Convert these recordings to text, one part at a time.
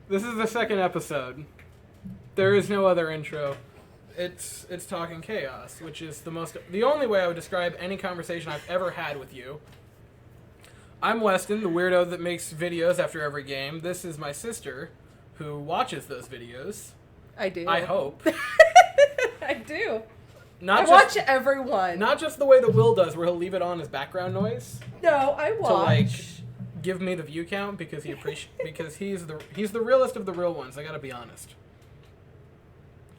This is the second episode. There is no other intro. It's Talking Chaos, which is the only way I would describe any conversation I've ever had with you. I'm Weston, the weirdo that makes videos after every game. This is my sister, who watches those videos. I do. I hope. I do. I watch everyone. Not just the way that Will does, where he'll leave it on as background noise. No, I watch. To like give me the view count because because he's the realest of the real ones. I gotta be honest.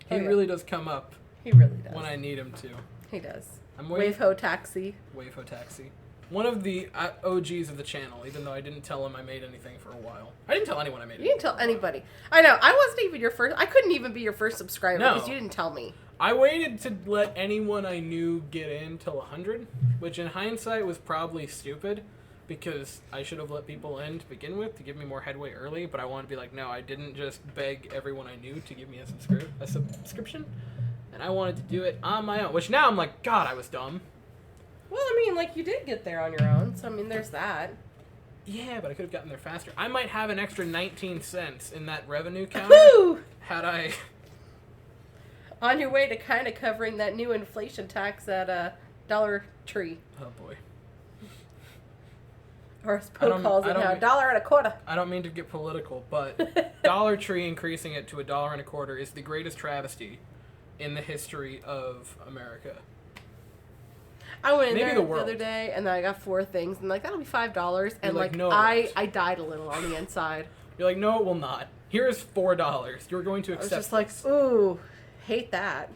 He really does come up. He really does. When I need him to. He does. I'm Wave-ho Taxi. Wave-ho Taxi. One of the OGs of the channel, even though I didn't tell him I made anything for a while. I didn't tell anyone I made anything. You didn't tell anybody. I know. I wasn't even your first. I couldn't even be your first subscriber because you didn't tell me. I waited to let anyone I knew get in till 100, which in hindsight was probably stupid because I should have let people in to begin with to give me more headway early, but I wanted to be like, no, I didn't just beg everyone I knew to give me a subscription, and I wanted to do it on my own, which now I'm like, God, I was dumb. Well, I mean, like, you did get there on your own, so, I mean, there's that. Yeah, but I could have gotten there faster. I might have an extra 19 cents in that revenue counter had I... On your way to kind of covering that new inflation tax at Dollar Tree. Oh, boy. Or as Poe calls it now, $1.25. I don't mean to get political, but Dollar Tree increasing it to $1.25 is the greatest travesty in the history of America. I went in there the other day, and then I got 4 things, and that'll be $5, and no, I died a little on the inside. You're like, no, it will not. Here's $4. You're going to accept. I was just like, ooh, hate that.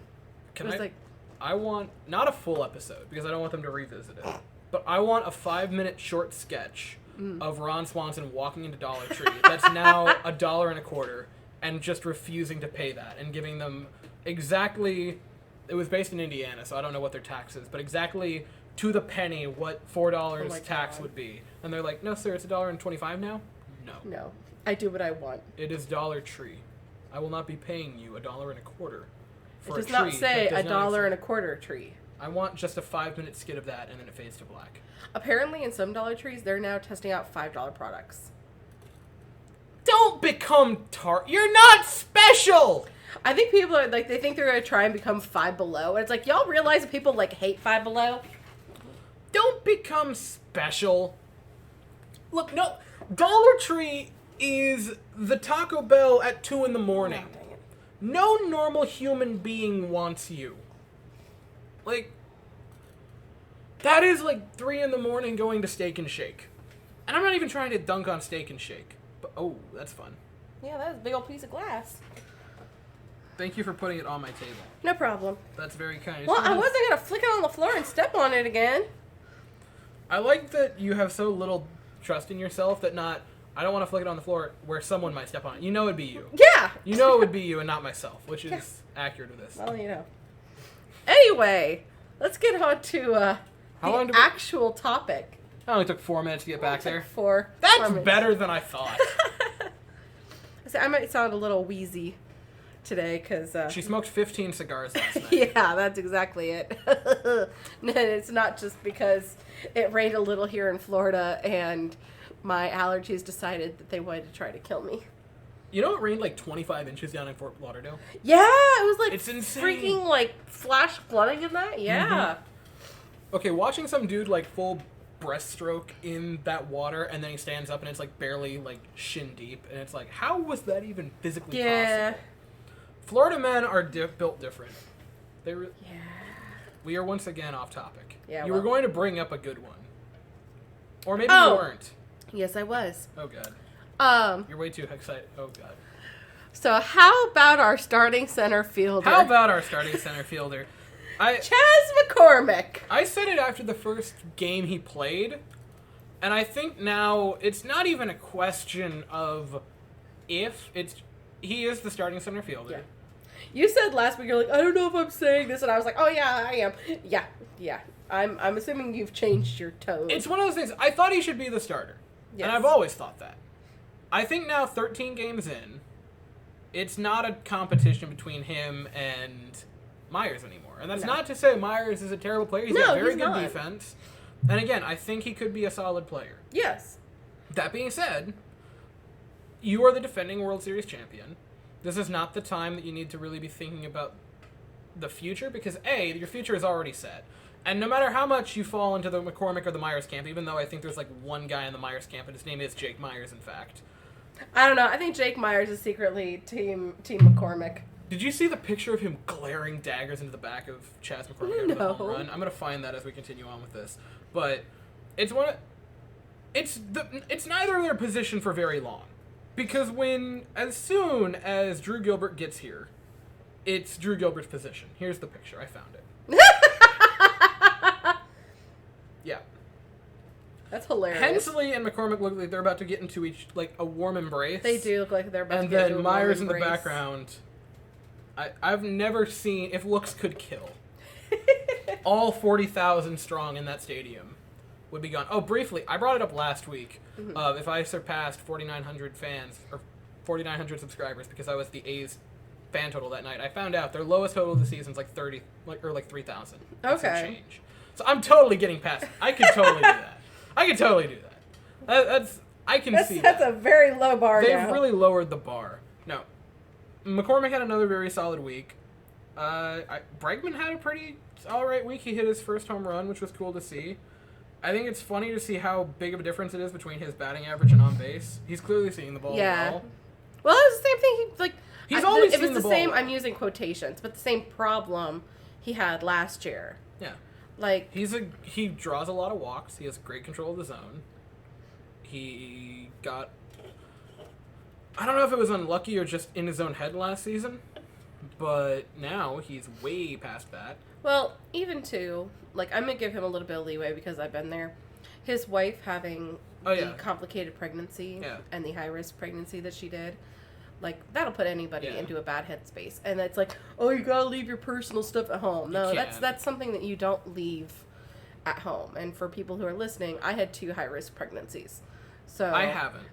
I want not a full episode because I don't want them to revisit it, but I want a 5-minute short sketch of Ron Swanson walking into Dollar Tree that's now $1.25 and just refusing to pay that and giving them exactly. It was based in Indiana, so I don't know what their tax is, but exactly to the penny what $4 tax would be. And they're like, no, sir, it's $1.25 now? No. No. I do what I want. It is Dollar Tree. I will not be paying you $1.25 for a tree. It does not say $1.25 tree. I want just a 5-minute skit of that, and then it fades to black. Apparently, in some Dollar Trees, they're now testing out $5 products. Don't become You're not special! I think people are they think they're going to try and become Five Below. And it's like, y'all realize that people hate Five Below? Don't become special. Look, no, Dollar Tree is the Taco Bell at 2 in the morning. Oh, dang it. No normal human being wants you. That is 3 in the morning going to Steak and Shake. And I'm not even trying to dunk on Steak and Shake. But, oh, that's fun. Yeah, that's a big old piece of glass. Thank you for putting it on my table. No problem. That's very kind. Well, I wasn't going to flick it on the floor and step on it again. I like that you have so little trust in yourself that I don't want to flick it on the floor where someone might step on it. You know it'd be you. Yeah! You know it would be you and not myself, which is accurate to this. Well, you know. Anyway, let's get on to the actual topic. It only took 4 minutes to get back there. 4 That's minutes. better than I thought. I might sound a little wheezy today because she smoked 15 cigars last night. Yeah, that's exactly it. And it's not just because it rained a little here in Florida and my allergies decided that they wanted to try to kill me. You know it rained 25 inches down in Fort Lauderdale? Yeah, it was it's insane. Freaking flash flooding in that. Yeah. Mm-hmm. Okay, watching some dude full breaststroke in that water and then he stands up and it's barely shin deep and it's how was that even physically possible? Florida men are built different. We are once again off topic. Yeah, you were going to bring up a good one. Or maybe you weren't. Yes, I was. Oh, God. You're way too excited. Oh, God. So how about our starting center fielder? Chas McCormick. I said it after the first game he played, and I think now it's not even a question of if, he is the starting center fielder. Yeah. You said last week, you're I don't know if I'm saying this, and I was like, oh yeah, I am. Yeah. I'm assuming you've changed your tone. It's one of those things, I thought he should be the starter. Yes. And I've always thought that. I think now 13 games in, it's not a competition between him and Myers anymore. And that's not to say Myers is a terrible player. He's got very good defense. And again, I think he could be a solid player. Yes. That being said, you are the defending World Series champion. This is not the time that you need to really be thinking about the future because, A, your future is already set. And no matter how much you fall into the McCormick or the Myers camp, even though I think there's like one guy in the Myers camp, and his name is Jake Myers, in fact. I don't know. I think Jake Myers is secretly Team McCormick. Did you see the picture of him glaring daggers into the back of Chas McCormick after the home run? I'm gonna find that as we continue on with this. But it's it's neither of their position for very long. Because as soon as Drew Gilbert gets here, it's Drew Gilbert's position. Here's the picture. I found it. Yeah. That's hilarious. Hensley and McCormick look like they're about to get into a warm embrace. They do look like they're about to get into a warm And embrace. then Myers in the background. I've never seen, if looks could kill, all 40,000 strong in that stadium would be gone. Oh, briefly, I brought it up last week. If I surpassed 4,900 fans, or 4,900 subscribers, because I was the A's fan total that night, I found out their lowest total of the season is like 3,000. Okay. Change. So I'm totally getting past it. I could totally do that. I could totally do that. That's a very low bar. They've really lowered the bar. No. McCormick had another very solid week. Bregman had a pretty alright week. He hit his first home run, which was cool to see. I think it's funny to see how big of a difference it is between his batting average and on base. He's clearly seeing the ball well. Well, it was the same thing. He's always seen the ball. It was the same. I'm using quotations, but the same problem he had last year. Yeah. Like he draws a lot of walks. He has great control of the zone. He got, I don't know if it was unlucky or just in his own head last season, but now he's way past that. Well, even too, I'm going to give him a little bit of leeway because I've been there. His wife having the complicated pregnancy and the high-risk pregnancy that she did, that'll put anybody into a bad headspace. And it's oh, you got to leave your personal stuff at home. No, that's something that you don't leave at home. And for people who are listening, I had 2 high-risk pregnancies. So I haven't.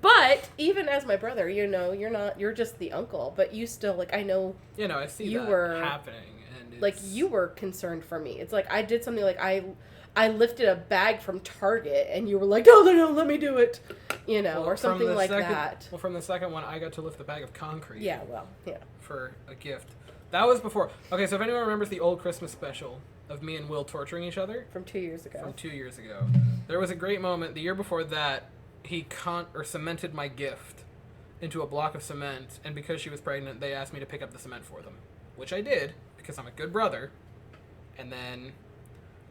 But even as my brother, you're just the uncle, but you still, I know. I see that happening. And you were concerned for me. It's I did something I lifted a bag from Target and you were like, oh, no, let me do it. Or something like that. Well, from the second one, I got to lift a bag of concrete. Yeah. For a gift. That was before. Okay, so if anyone remembers the old Christmas special of me and Will torturing each other. From 2 years ago. There was a great moment the year before that. He cemented my gift into a block of cement, and because she was pregnant, they asked me to pick up the cement for them, which I did because I'm a good brother. And then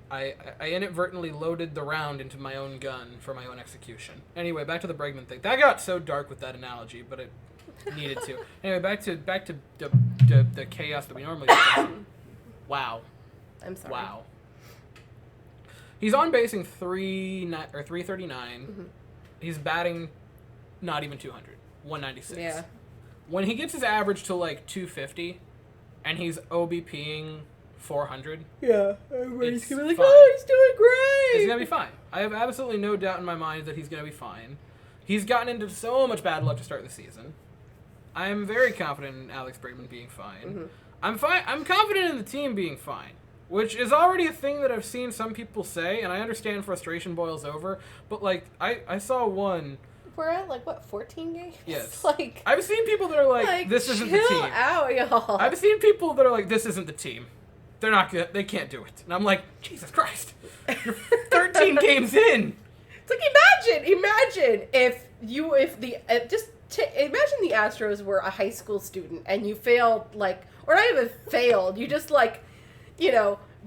I inadvertently loaded the round into my own gun for my own execution. Anyway, back to the Bregman thing. That got so dark with that analogy, but it needed to. Anyway, back to the chaos that we normally do. Wow. I'm sorry. Wow. He's on basing 339. Mm-hmm. He's batting not even 200. 196. Yeah. When he gets his average to 250 and he's OBPing 400. Yeah. Everybody's going to be oh, he's doing great. He's going to be fine. I have absolutely no doubt in my mind that he's going to be fine. He's gotten into so much bad luck to start the season. I'm very confident in Alex Bregman being fine. Mm-hmm. I'm confident in the team being fine. Which is already a thing that I've seen some people say, and I understand frustration boils over, but, I saw one... We're at, 14 games? Yes. I've seen people that are this isn't the team. Chill out, y'all. I've seen people that are this isn't the team. They're not good. They can't do it. And I'm like, Jesus Christ. You're 13 games in. It's imagine imagine the Astros were a high school student, and you failed, or not even failed, you just,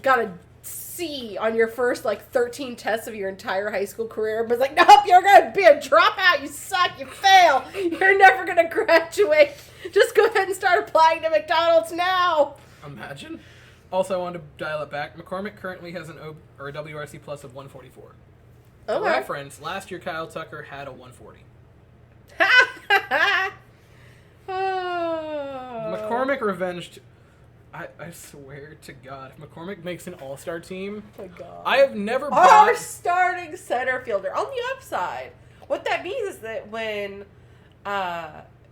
got a C on your first, 13 tests of your entire high school career, but it's nope, you're going to be a dropout, you suck, you fail, you're never going to graduate, just go ahead and start applying to McDonald's now. Imagine. Also, I wanted to dial it back. McCormick currently has a WRC plus of 144. For reference, last year Kyle Tucker had a 140. McCormick revenged... I swear to God, if McCormick makes an all-star team, oh my God. I have never Our starting center fielder. On the upside, what that means is that when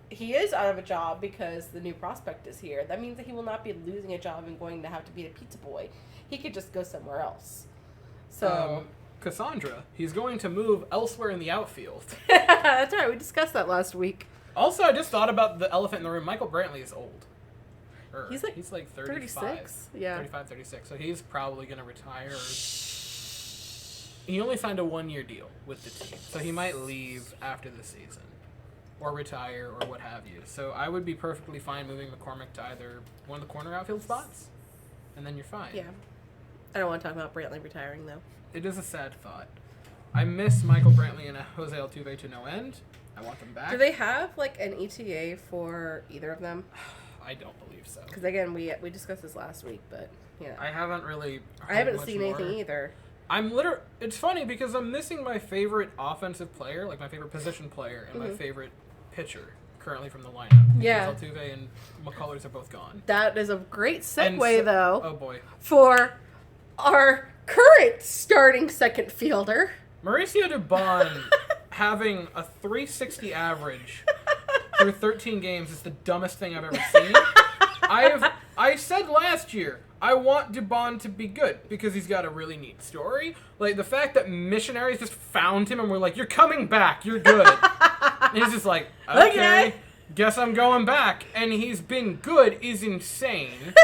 he is out of a job because the new prospect is here, that means that he will not be losing a job and going to have to be a pizza boy. He could just go somewhere else. So Cassandra. He's going to move elsewhere in the outfield. That's right. We discussed that last week. Also, I just thought about the elephant in the room. Michael Brantley is old. He's like 35. 36? Yeah. 35, 36. So he's probably going to retire. He only signed a 1-year deal with the team. So he might leave after the season. Or retire, or what have you. So I would be perfectly fine moving McCormick to either one of the corner outfield spots. And then you're fine. Yeah. I don't want to talk about Brantley retiring, though. It is a sad thought. I miss Michael Brantley and Jose Altuve to no end. I want them back. Do they have, like, an ETA for either of them? I don't believe so. Because, again, we discussed this last week, but, yeah. I haven't really I haven't seen anything either. It's funny because I'm missing my favorite offensive player, like my favorite position player, and my favorite pitcher currently from the lineup. Yeah. Because Altuve and McCullers are both gone. That is a great segue, though. Oh, boy. For our current starting second fielder. Mauricio Dubon having a 360 average through 13 games is the dumbest thing I've ever seen. I said last year, I want Dubon to be good because he's got a really neat story. Like, the fact that missionaries just found him and were like, you're coming back, you're good. And he's just like, okay, guess I'm going back. And he's been good is insane.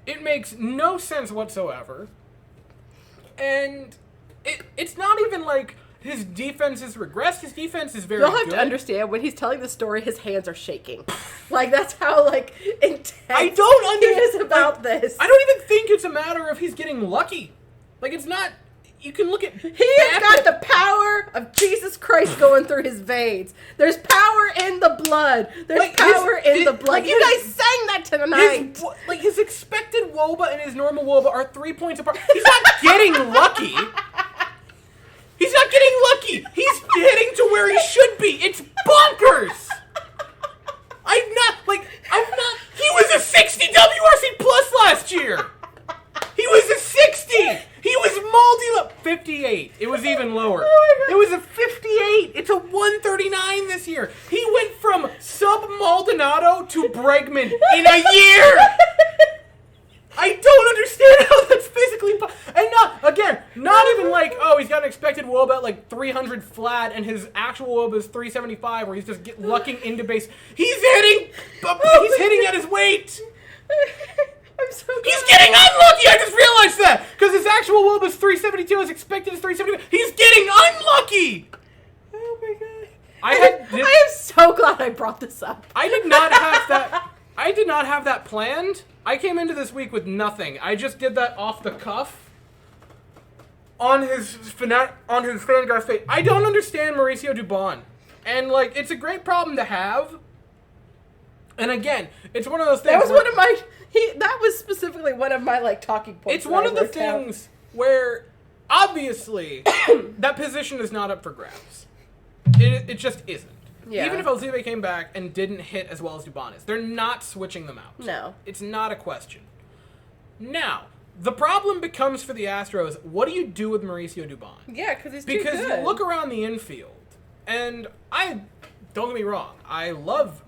It makes no sense whatsoever. And it's not even like his defense has regressed. His defense is very good. You'll have to understand, when he's telling the story, his hands are shaking. Like, that's how, like, intense I don't he is about this. I don't even think it's a matter of he's getting lucky. Like, it's not... You can look at... He has got the power of Jesus Christ going through his veins. There's power in the blood. There's power in the blood. Like, you guys sang that tonight. His expected WOBA and his normal WOBA are 3 points apart. He's not getting lucky. He's not getting lucky. He's hitting to where he should be. It's bonkers. He was a 60 WRC plus last year. He was a 60. He was moldy. 58. It was even lower. Oh my God. It was a 58. It's a 139 this year. He went from sub Maldonado to Bregman in a year. I don't understand how that's physically and not even like, oh, he's got an expected WOBA at like 300 flat and his actual WOBA is 375 where he's just lucking into base. He's hitting at his weight. I'm so glad. He's getting unlucky. I just realized that because his actual WOBA is 372. His expected is 375. He's getting unlucky. Oh my God. I am so glad I brought this up. I did not have that planned. I came into this week with nothing. I just did that off the cuff on his Fangraphs page. I don't understand Mauricio Dubon. And, like, it's a great problem to have. And again, it's one of those things. That was specifically one of my, like, talking points. It's one of the things where, obviously, that position is not up for grabs. It just isn't. Yeah. Even if Altuve came back and didn't hit as well as Dubon is, they're not switching them out. No. It's not a question. Now, the problem becomes for the Astros, what do you do with Mauricio Dubon? Yeah, because he's too good. Because you look around the infield, and don't get me wrong, I love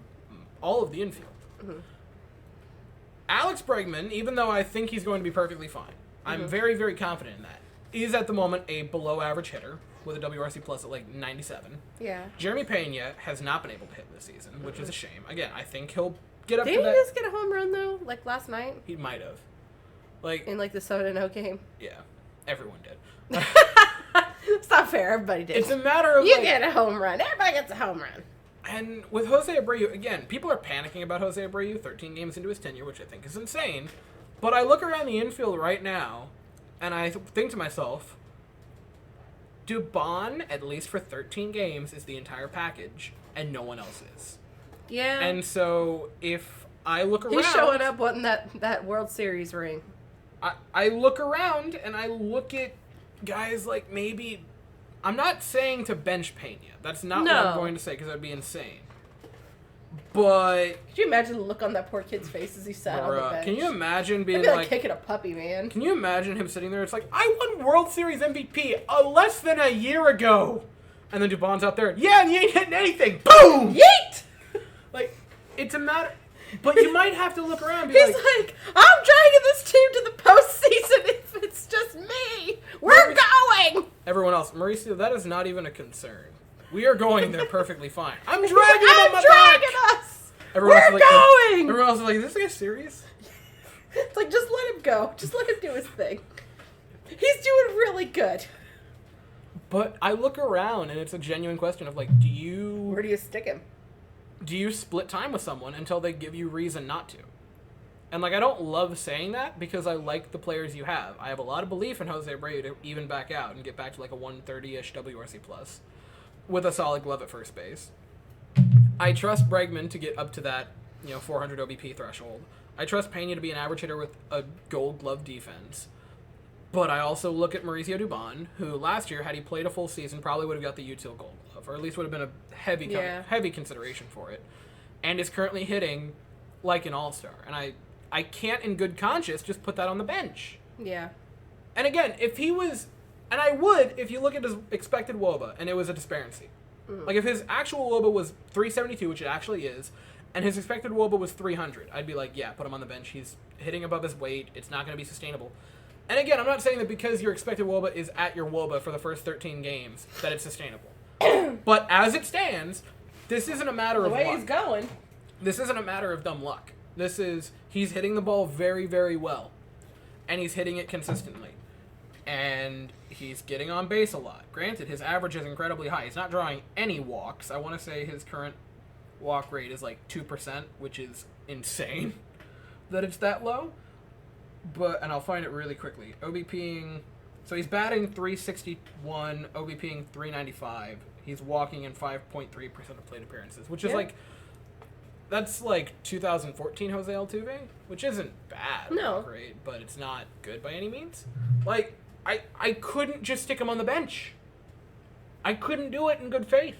all of the infield. Mm-hmm. Alex Bregman, even though I think he's going to be perfectly fine, I'm very, very confident in that, is at the moment a below-average hitter with a WRC plus at like 97. Yeah. Jeremy Pena has not been able to hit this season, which is a shame. Again, I think he'll get up to that. Didn't he just get a home run, though, like last night? He might have. Like in like the 7-0 game? Yeah. Everyone did. It's not fair. Everybody did. It's a matter of you get a home run. Everybody gets a home run. And with Jose Abreu, again, people are panicking about Jose Abreu 13 games into his tenure, which I think is insane. But I look around the infield right now, and I think to myself, Dubon, at least for 13 games, is the entire package, and no one else is. Yeah. And so, if I look around... He's showing up wanting that World Series ring. I look around, and I look at guys like maybe... I'm not saying to bench Pena. That's not what I'm going to say, because that would be insane. But... Could you imagine the look on that poor kid's face as he sat on the bench? Can you imagine being like kicking a puppy, man? Can you imagine him sitting there? It's like, I won World Series MVP less than a year ago. And then Dubon's out there, yeah, and you ain't hitting anything. Boom! Yeet! Like, it's a matter... But you might have to look around and be He's like, I'm dragging this team to the postseason if It's just me. We're going. Everyone else, Mauricio, that is not even a concern. We are going there perfectly fine. I'm dragging him on my back. Us. Everyone We're going. Everyone else is like, is this guy serious? It's like, just let him go. Just let him do his thing. He's doing really good. But I look around, and it's a genuine question of, like, Where do you stick him? Do you split time with someone until they give you reason not to? And, like, I don't love saying that because I like the players you have. I have a lot of belief in Jose Abreu to even back out and get back to, like, a 130-ish WRC+, with a solid glove at first base. I trust Bregman to get up to that, 400 OBP threshold. I trust Pena to be an average hitter with a gold glove defense. But I also look at Mauricio Dubon, who last year, had he played a full season, probably would have got the util gold glove, or at least would have been a heavy consideration for it, and is currently hitting like an all-star. And I can't in good conscience just put that on the bench. Yeah. And again, if he was... And I would if you look at his expected WOBA, and it was a disparity. Like, if his actual WOBA was 372, which it actually is, and his expected WOBA was 300, I'd be like, yeah, put him on the bench. He's hitting above his weight. It's not going to be sustainable. And again, I'm not saying that because your expected WOBA is at your WOBA for the first 13 games that it's sustainable. But as it stands, this isn't a matter of luck. The way he's going. This isn't a matter of dumb luck. This is, he's hitting the ball very, very well. And he's hitting it consistently. And he's getting on base a lot. Granted, his average is incredibly high. He's not drawing any walks. I want to say his current walk rate is like 2%, which is insane that it's that low. And I'll find it really quickly. OBPing, so he's batting 361, OBPing 395. He's walking in 5.3% of plate appearances, which is that's like 2014 Jose Altuve, which isn't bad. No. Great, but it's not good by any means. Like, I couldn't just stick him on the bench. I couldn't do it in good faith.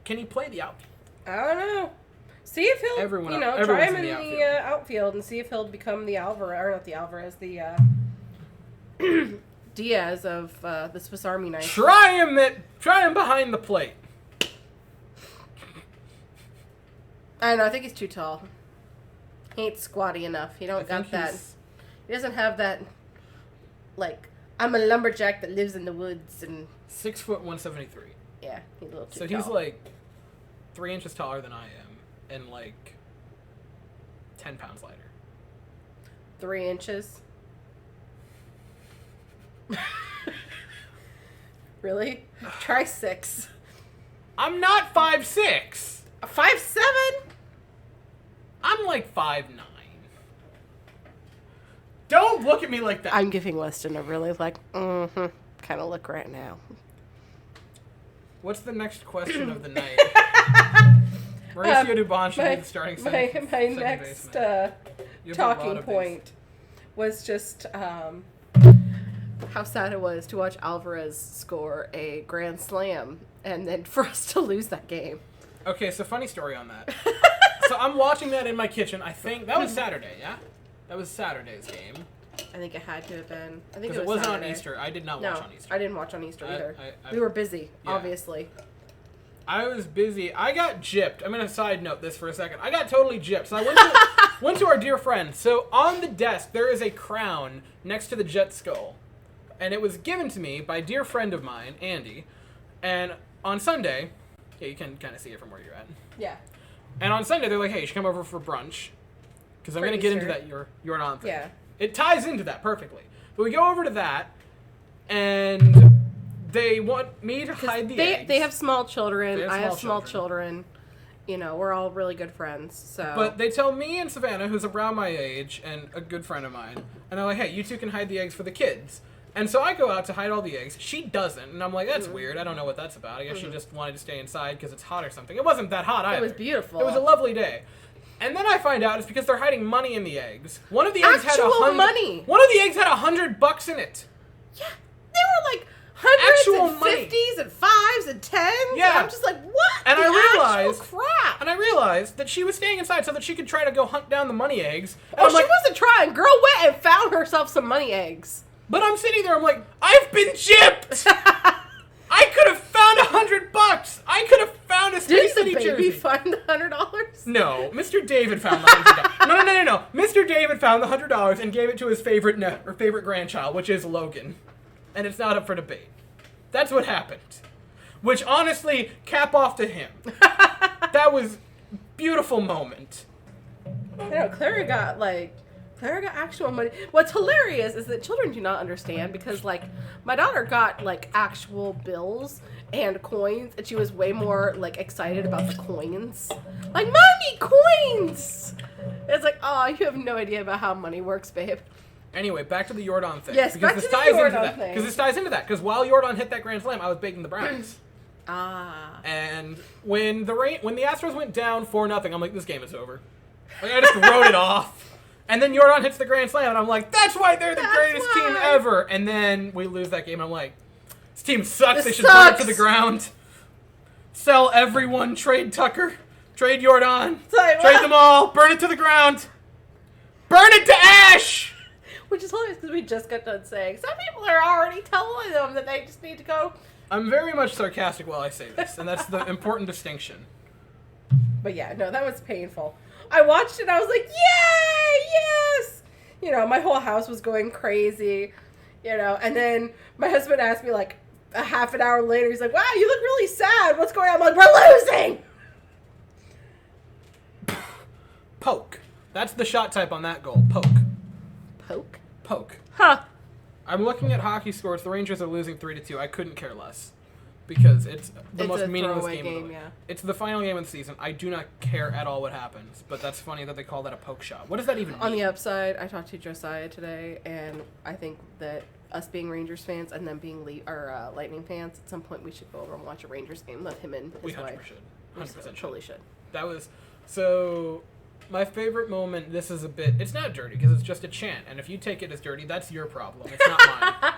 Can he play the outfield? I don't know. See if he'll, try him in the outfield and see if he'll become the Diaz of the Swiss Army knife. Try him behind the plate. I don't know. I think he's too tall. He ain't squatty enough. He don't got that. He doesn't have that. Like, I'm a lumberjack that lives in the woods and 6 foot 173. Yeah, he's a little too tall. So he's like 3 inches taller than I am. And like 10 pounds lighter. 3 inches? Really? Try 6. I'm not 5'6". 5'7"? I'm like 5'9". Don't look at me like that. I'm giving Weston a really kind of look right now. What's the next question of the night? Mauricio Dubon should be the starting second My next talking point was just how sad it was to watch Alvarez score a grand slam and then for us to lose that game. Okay, so funny story on that. So I'm watching that in my kitchen. I think that was Saturday, yeah? That was Saturday's game. I think it had to have been. I think it was wasn't Saturday. on Easter. I did not watch on Easter. I didn't watch on Easter either. We were busy, obviously. I was busy. I got gypped. I'm going to side note this for a second. I got totally gypped. So I went to our dear friend. So on the desk, there is a crown next to the Jet skull. And it was given to me by a dear friend of mine, Andy. And on Sunday, you can kind of see it from where you're at. Yeah. And on Sunday, they're like, hey, you should come over for brunch. Because I'm going to get into that you're non thing. Yeah. It ties into that perfectly. But we go over to that, and they want me to hide the eggs. They have small children. I have small children. We're all really good friends. So. But they tell me and Savannah, who's around my age and a good friend of mine, and they're like, hey, you two can hide the eggs for the kids. And so I go out to hide all the eggs. She doesn't. And I'm like, that's weird. I don't know what that's about. I guess she just wanted to stay inside because it's hot or something. It wasn't that hot either. It was beautiful. It was a lovely day. And then I find out it's because they're hiding money in the eggs. One of the eggs had money. One of the eggs had $100 in it. Yeah, they were like hundreds and 50s and 5s and 10s. Yeah, I'm just like, what? And crap. And I realized that she was staying inside so that she could try to go hunt down the money eggs. And she wasn't trying. Girl went and found herself some money eggs. But I'm sitting there. I'm like, I've been gypped. I could have found $100. I could have found a Space City jersey. Did the baby jersey. find the $100? No, Mr. David found the $100. No. Mr. David found the $100 and gave it to his favorite grandchild, which is Logan, and it's not up for debate. That's what happened. Which honestly, cap off to him. That was beautiful moment. You know, Clara got actual money. What's hilarious is that children do not understand because, like, my daughter got, like, actual bills and coins, and she was way more, like, excited about the coins. Like, Mommy, coins! It's like, oh, you have no idea about how money works, babe. Anyway, back to the Jordan thing. Yes, back to the Jordan thing. Because this ties into that. Because while Jordan hit that grand slam, I was baking the brownies. Ah. And when the Astros went down 4-0, I'm like, this game is over. Like, I just wrote it off. And then Jordan hits the grand slam, and I'm like, that's why they're the greatest team ever. And then we lose that game, and I'm like, this team sucks. They should burn it to the ground. Sell everyone. Trade Tucker. Trade Jordan. Trade them all. Burn it to the ground. Burn it to ash! Which is hilarious because we just got done saying, some people are already telling them that they just need to go. I'm very much sarcastic while I say this, and that's the important distinction. But yeah, no, that was painful. I watched it, I was like, yay, yes! You know, my whole house was going crazy, you know, and then my husband asked me like a half an hour later, he's like, wow, you look really sad, what's going on? I'm like, we're losing! Poke. That's the shot type on that goal. Poke. Poke? Poke. Huh. I'm looking at hockey scores. The Rangers are losing 3-2. I couldn't care less. Because it's the most meaningless game of the week. Yeah. It's the final game of the season. I do not care at all what happens. But that's funny that they call that a poke shot. What does that even mean? On the upside, I talked to Josiah today, and I think that us being Rangers fans and them being Lightning fans, at some point we should go over and watch a Rangers game. Let him and his wife. We 100% should. Totally should. That was... So... My favorite moment, this is a bit... It's not dirty, because it's just a chant. And if you take it as dirty, that's your problem. It's not mine.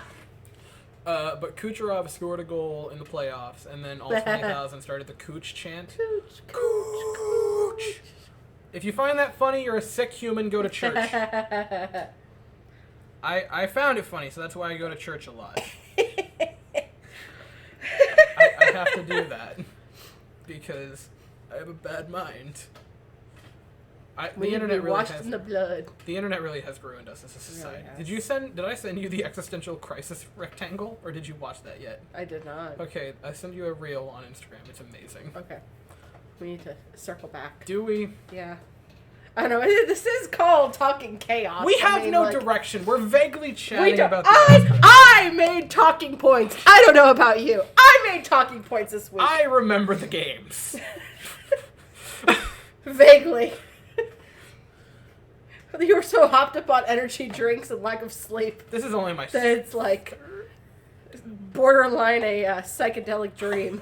But Kucherov scored a goal in the playoffs, and then all 20,000 started the Cooch chant. Cooch, Cooch, Cooch. If you find that funny, you're a sick human, go to church. I found it funny, so that's why I go to church a lot. I have to do that. Because I have a bad mind. The internet really has ruined us as a society. Really did I send you the existential crisis rectangle, or did you watch that yet? I did not. Okay, I sent you a reel on Instagram. It's amazing. Okay. We need to circle back. Do we? Yeah. I don't know. This is called Talking Chaos. We have no direction. We're vaguely chatting about I made talking points. I don't know about you. I made talking points this week. I remember the games. Vaguely. You were so hopped up on energy drinks and lack of sleep. This is only my... That it's like borderline a psychedelic dream.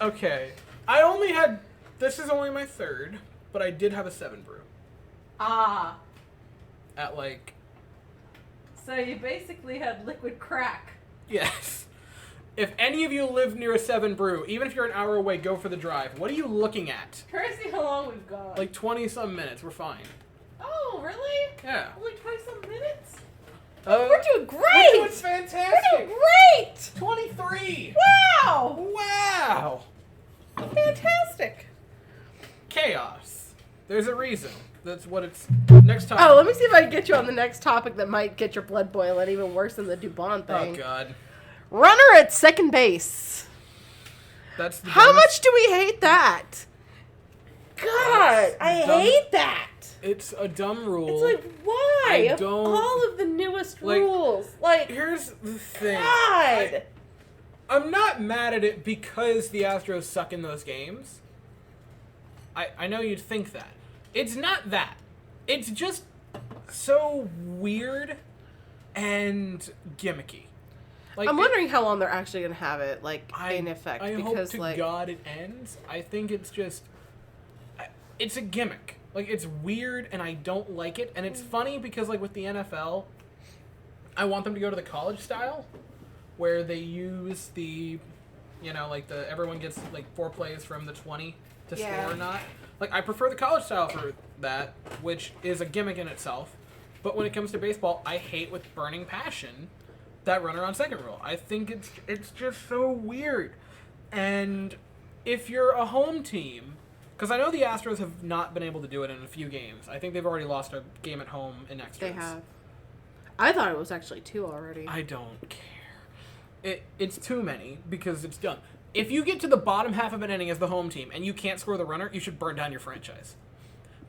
Okay. This is only my third, but I did have a 7 brew. Ah. At like... So you basically had liquid crack. Yes. If any of you live near a 7 brew, even if you're an hour away, go for the drive. What are you looking at? Try to see how long we've gone. Like 20-some minutes. We're fine. Oh, really? Yeah. Only 20-some minutes? We're doing great! We're doing fantastic! We're doing great! 23! Wow! Wow! Fantastic. Chaos. There's a reason. That's what it's... Next time. Oh, let me see if I can get you on the next topic that might get your blood boiling even worse than the Dubon thing. Oh, God. Runner at second base. That's How much do we hate that? God, I hate that. It's a dumb rule. It's like, why? All of the newest rules. Like, here's the thing. God. I'm not mad at it because the Astros suck in those games. I know you'd think that. It's not that. It's just so weird and gimmicky. Like, I'm wondering how long they're actually going to have it, in effect. I hope to God it ends. I think it's just... It's a gimmick. It's weird, and I don't like it. And it's funny because, with the NFL, I want them to go to the college style, where they use the, everyone gets, 4 plays from the 20 to score or not. I prefer the college style for that, which is a gimmick in itself. But when it comes to baseball, I hate with burning passion that runner on second rule. I think it's just so weird. And if you're a home team, because I know the Astros have not been able to do it in a few games. I think they've already lost a game at home in extras. They have. I thought it was actually 2 already. I don't care. It's too many because it's done. If you get to the bottom half of an inning as the home team and you can't score the runner, you should burn down your franchise.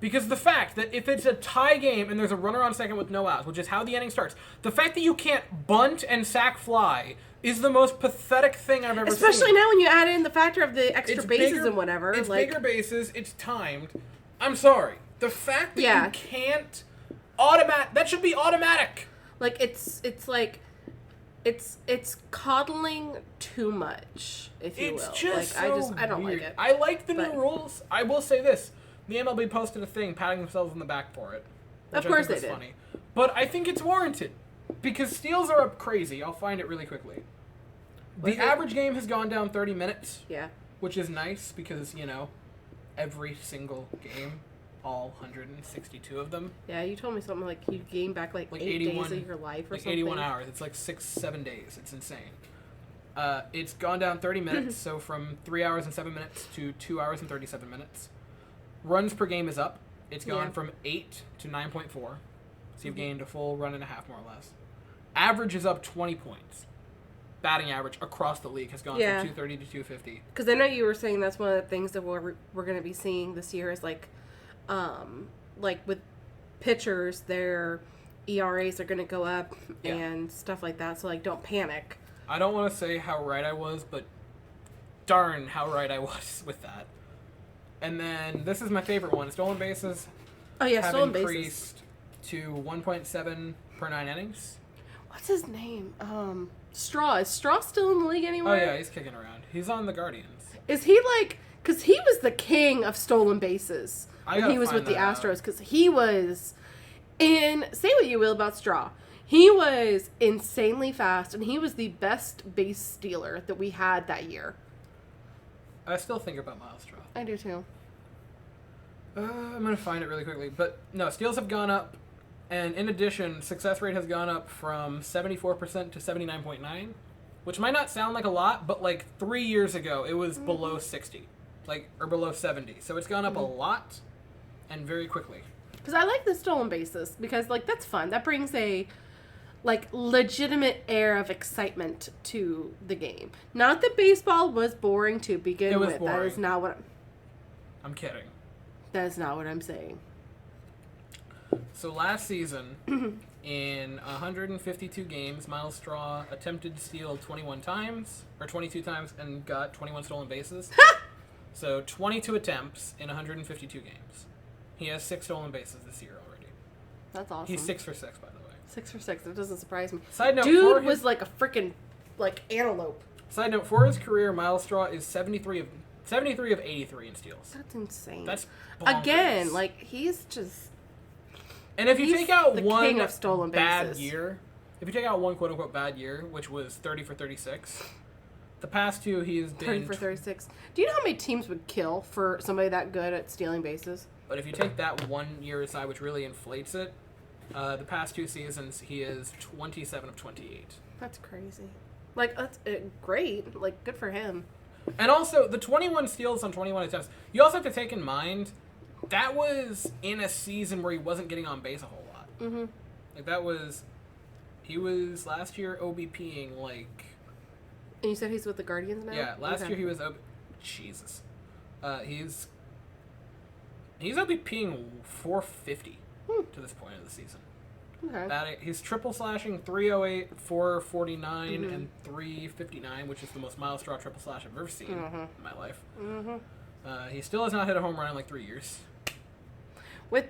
Because the fact that if it's a tie game and there's a runner on second with no outs, which is how the inning starts, the fact that you can't bunt and sack fly is the most pathetic thing I've ever seen. Especially now when you add in the factor of the extra bases and whatever. It's bigger bases. It's timed. I'm sorry. The fact that you can't that should be automatic. Like it's coddling too much, if you will. It's just I don't like it. I like the new rules. I will say this. The MLB posted a thing patting themselves on the back for it. Of course they did. Funny. But I think it's warranted. Because steals are up crazy. I'll find it really quickly. The average game has gone down 30 minutes. Yeah. Which is nice because, every single game, all 162 of them. Yeah, you told me something like you gained back like 8 days of your life or something. 81 hours. It's like 6-7 days. It's insane. It's gone down 30 minutes, so from 3 hours and 7 minutes to 2 hours and 37 minutes. Runs per game is up. It's gone from 8 to 9.4. So you've gained a full run and a half, more or less. Average is up 20 points. Batting average across the league has gone from 230 to 250. Because I know you were saying that's one of the things that we're going to be seeing this year is like with pitchers, their ERAs are going to go up and stuff like that. So don't panic. I don't want to say how right I was, but darn how right I was with that. And then this is my favorite one. Stolen bases. Oh yeah, have stolen increased to 1.7 per 9 innings. What's his name? Straw. Is Straw still in the league anymore? Oh yeah, he's kicking around. He's on the Guardians. Is he because he was the king of stolen bases when he was with the Astros, because he was say what you will about Straw. He was insanely fast, and he was the best base stealer that we had that year. I still think about Miles Straw. I do too. I'm going to find it really quickly. But no, steals have gone up. And in addition, success rate has gone up from 74% to 79.9, which might not sound like a lot, but 3 years ago, it was below 60, or below 70. So it's gone up a lot and very quickly. Because I like the stolen bases because, that's fun. That brings a, legitimate air of excitement to the game. Not that baseball was boring to begin with. Boring. That is not what I'm kidding. That is not what I'm saying. So last season, in 152 games, Miles Straw attempted to steal 22 times, and got 21 stolen bases. So 22 attempts in 152 games. He has 6 stolen bases this year already. That's awesome. He's 6 for 6, by the way. 6 for 6. That doesn't surprise me. Side note, dude was like a freaking antelope. Side note, for his career, Miles Straw is 73 of 83 in steals. That's insane. That's bonkers. Again, he's just. And if you take out one king of stolen bad year, if you take out one quote-unquote bad year, which was 30 for 36, the past 2 he has been 30 for 36. Do you know how many teams would kill for somebody that good at stealing bases? But if you take that 1 year aside, which really inflates it, the past 2 seasons he is 27 of 28. That's crazy. That's great. Good for him. And also, the 21 steals on 21 attempts, you also have to take in mind that was in a season where he wasn't getting on base a whole lot. Mm-hmm. He was last year OBPing And you said he's with the Guardians now? Yeah, last year he was Jesus. He's OBPing 450 to this point of the season. Okay. He's triple slashing 308, 449, and 359, which is the most Miles Straw triple slash I've ever seen in my life. He still has not hit a home run in 3 years. With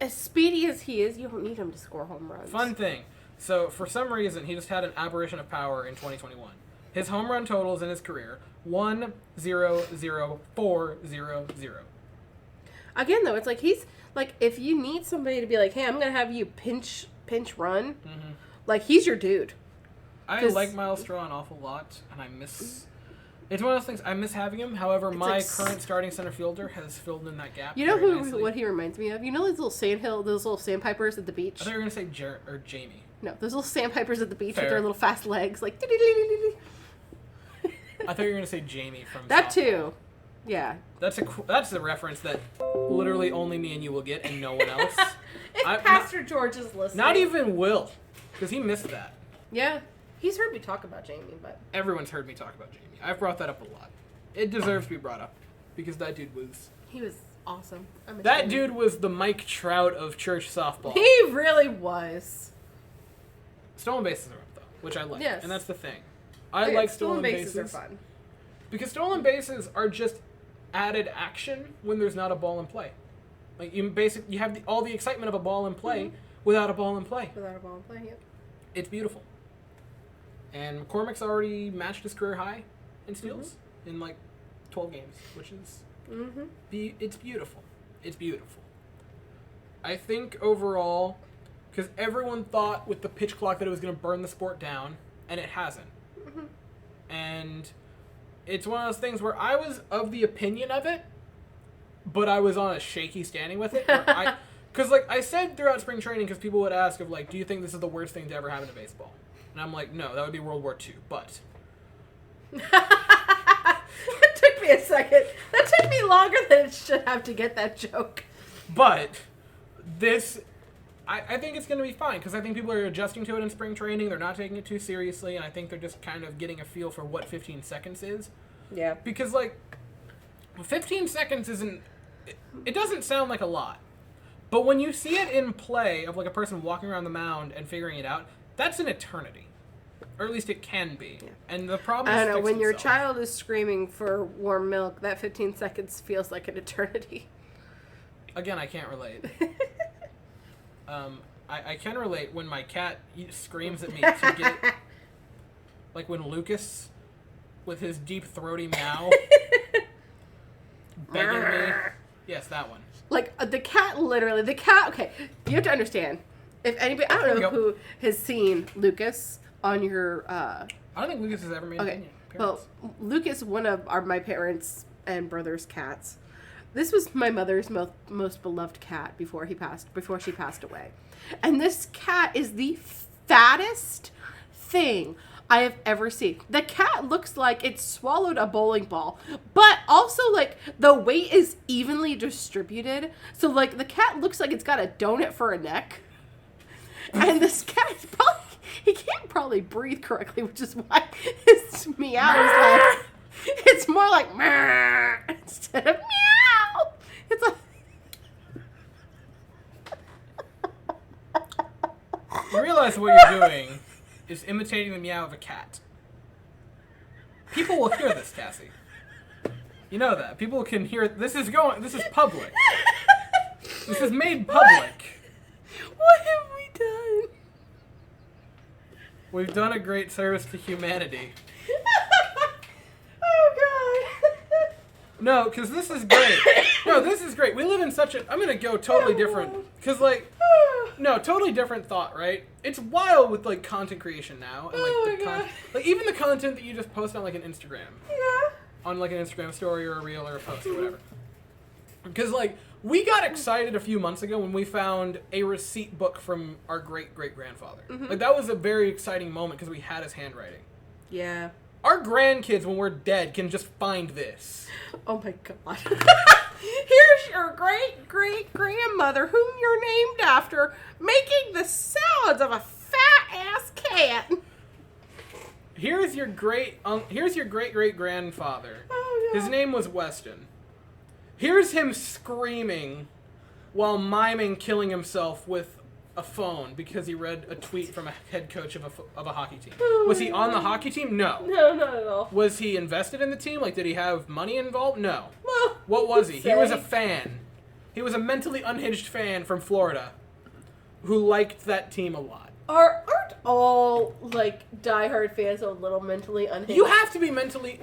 as speedy as he is, you don't need him to score home runs. Fun thing. So, for some reason, he just had an aberration of power in 2021. His home run totals in his career, 1-0-0-4-0-0. Again, though, it's he's, if you need somebody to be hey, I'm going to have you pinch run, he's your dude. I like Miles Straw an awful lot, and I miss... It's one of those things, I miss having him. However, my current starting center fielder has filled in that gap. You know what he reminds me of? You know those little sandpipers at the beach? I thought you were going to say Jamie. No, those little sandpipers at the beach with Fair. their little fast legs, like. I thought you were gonna say Jamie from that softball. Too. Yeah. That's a reference that literally only me and you will get, and no one else. If Pastor George is listening. Not even Will, because he missed that. Yeah, he's heard me talk about Jamie, but everyone's heard me talk about Jamie. I've brought that up a lot. It deserves to be brought up because that dude was. He was awesome. That dude was the Mike Trout of church softball. He really was. Stolen bases are up though, which I like. Yes. And that's the thing. I like stolen bases. Stolen bases are fun. Because stolen bases are just added action when there's not a ball in play. Like you have all the excitement of a ball in play without a ball in play. Without a ball in play, yep. It's beautiful. And McCormick's already matched his career high in steals in like 12 games, which is it's beautiful. It's beautiful. I think overall, because everyone thought with the pitch clock that it was going to burn the sport down, and it hasn't. And it's one of those things where I was of the opinion of it, but I was on a shaky standing with it. Because like I said throughout spring training, because people would ask of like, do you think this is the worst thing to ever happen to baseball? And I'm like, no, that would be World War II. But that took me a second. That took me longer than it should have to get that joke. But this, I think it's going to be fine because I think people are adjusting to it in spring training. They're not taking it too seriously, and I think they're just kind of getting a feel for what 15 seconds is. Yeah. Because like, 15 seconds isn't. It doesn't sound like a lot, but when you see it in play of like a person walking around the mound and figuring it out, that's an eternity, or at least it can be. Yeah. And the problem is, I don't know, when your child is screaming for warm milk, that 15 seconds feels like an eternity. Again, I can't relate. I can relate when my cat screams at me to get, like when Lucas, with his deep throaty meow, begging me. Yes, that one. Like, the cat, okay, you have to understand. If anybody, I don't know who has seen Lucas on your, I don't think Lucas has ever made an opinion. Well, Lucas, one of my parents' and brother's cats. This was my mother's most beloved cat before she passed away. And this cat is the fattest thing I have ever seen. The cat looks like it swallowed a bowling ball, but also like the weight is evenly distributed. So like the cat looks like it's got a donut for a neck. And this cat is he can't probably breathe correctly, which is why his meow is like, it's more like instead of meow. It's like you realize what you're doing is imitating the meow of a cat. People will hear this, Cassie. You know that. People can hear this is public. This is made public. What have we done? We've done a great service to humanity. Oh god. No, because this is great. No, this is great. We live in such a... I'm going to go totally different. Because, like... No, totally different thought, right? It's wild with, like, content creation now. And, like, like, even the content that you just post on, like, an Instagram. Yeah. On, like, an Instagram story or a reel or a post or whatever. Because, like, we got excited a few months ago when we found a receipt book from our great-great-grandfather. Like, that was a very exciting moment because we had his handwriting. Yeah. Our grandkids, when we're dead, can just find this. Oh my god. Here's your great-great-grandmother, whom you're named after, making the sounds of a fat-ass cat. Here's your great-great-grandfather. Oh, yeah. His name was Weston. Here's him screaming while miming killing himself with a phone because he read a tweet from a head coach of a hockey team. Was he on the hockey team? No. No, not at all. Was he invested in the team? Like, did he have money involved? No. Well, what was he? He was a fan. He was a mentally unhinged fan from Florida who liked that team a lot. Aren't all, like, diehard fans a little mentally unhinged? You have to be mentally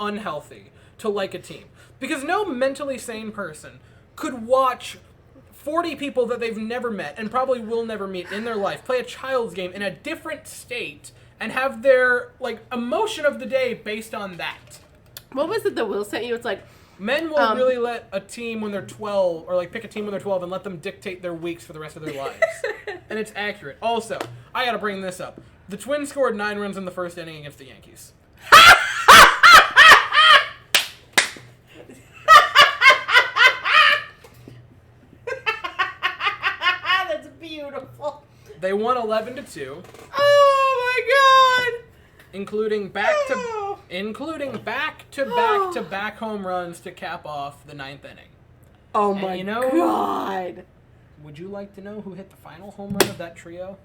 unhealthy to like a team. Because no mentally sane person could watch 40 people that they've never met and probably will never meet in their life play a child's game in a different state and have their, like, emotion of the day based on that. What was it that Will sent you? It's like, Men will really let a team when they're 12, or like pick a team when they're 12 and let them dictate their weeks for the rest of their lives. And it's accurate. Also, I gotta bring this up. The Twins scored 9 runs in the first inning against the Yankees. That's beautiful. They won 11-2. Oh my god! Including back-to-back home runs to cap off the 9th inning. Oh my god! Would you like to know who hit the final home run of that trio?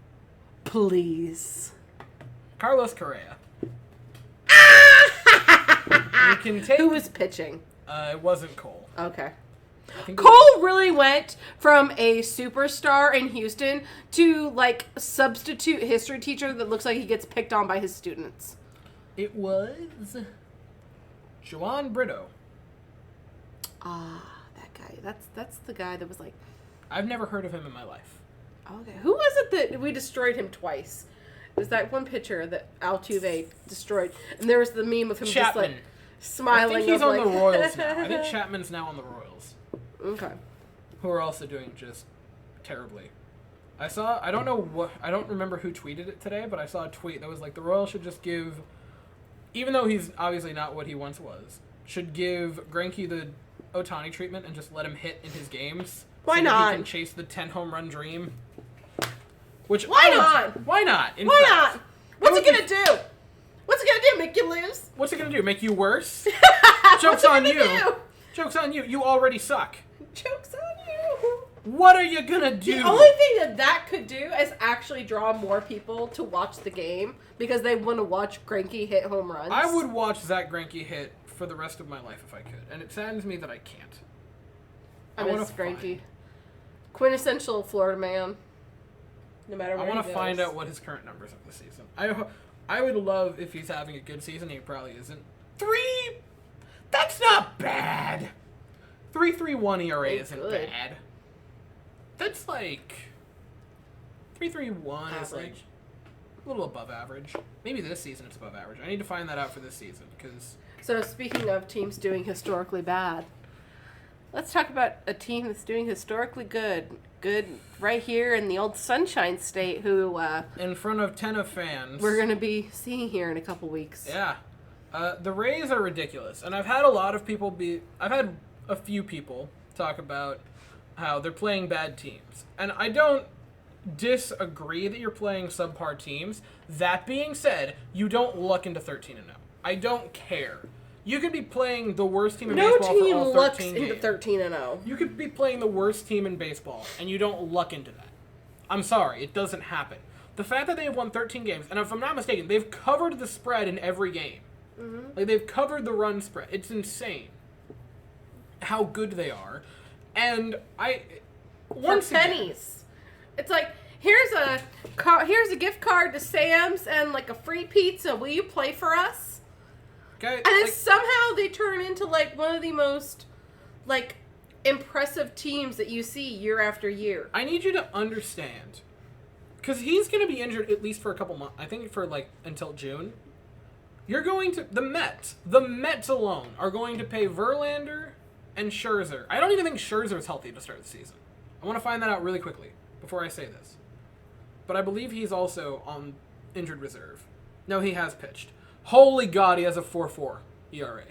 Please. Carlos Correa. Who was pitching? It wasn't Cole. Okay. Cole really went from a superstar in Houston to, like, substitute history teacher that looks like he gets picked on by his students. It was Juan Brito. Ah, that guy. That's the guy that was like... I've never heard of him in my life. Okay. Who was it that we destroyed him twice? It was that one pitcher that Altuve destroyed. And there was the meme of him Chapman. just, like, smiling. I think he's on the Royals now. I think Chapman's now on the Royals. Okay. Who are also doing just terribly. I don't remember who tweeted it today, but I saw a tweet that was like, the Royals should just give, even though he's obviously not what he once was, should give Greinke the Ohtani treatment and just let him hit in his games. Why so not? That he can chase the 10 home run dream. Why not? Why not? Why not? What's it gonna do? What's it gonna do? Make you lose? What's it gonna do? Make you worse? Joke's on you. Joke's on you. You already suck. Joke's on you. What are you gonna do? The only thing that could do is actually draw more people to watch the game because they want to watch Greinke hit home runs. I would watch Zach Greinke hit for the rest of my life if I could, and it saddens me that I can't. I miss Greinke. Quintessential Florida man. No matter where I want to find out what his current numbers of the season. I would love if he's having a good season. He probably isn't. 3. That's not bad. 3.31 ERA isn't bad. That's like 3.31 is like a little above average. Maybe this season it's above average. I need to find that out for this season because. So speaking of teams doing historically bad, let's talk about a team that's doing historically good. Good right here in the old Sunshine State, who in front of 10 of fans we're going to be seeing here in a couple weeks. Yeah. The Rays are ridiculous. And I've had a few people talk about how they're playing bad teams. And I don't disagree that you're playing subpar teams. That being said, you don't luck into 13-0. I don't care. You could be playing the worst team in baseball for all 13 games. No team lucks into 13-0. You could be playing the worst team in baseball, and you don't luck into that. I'm sorry, it doesn't happen. The fact that they have won 13 games, and if I'm not mistaken, they've covered the spread in every game. Mm-hmm. Like, they've covered the run spread. It's insane how good they are. And once for pennies. It's like, here's a gift card to Sam's and like a free pizza. Will you play for us? Okay, and then somehow they turn into like one of the most like impressive teams that you see year after year. I need you to understand, because he's going to be injured at least for a couple months. I think for like until June. You're going to the Mets alone are going to pay Verlander and Scherzer. I don't even think Scherzer is healthy to start the season. I want to find that out really quickly before I say this. But I believe he's also on injured reserve. No, he has pitched. Holy God, he has a 4.4 ERA.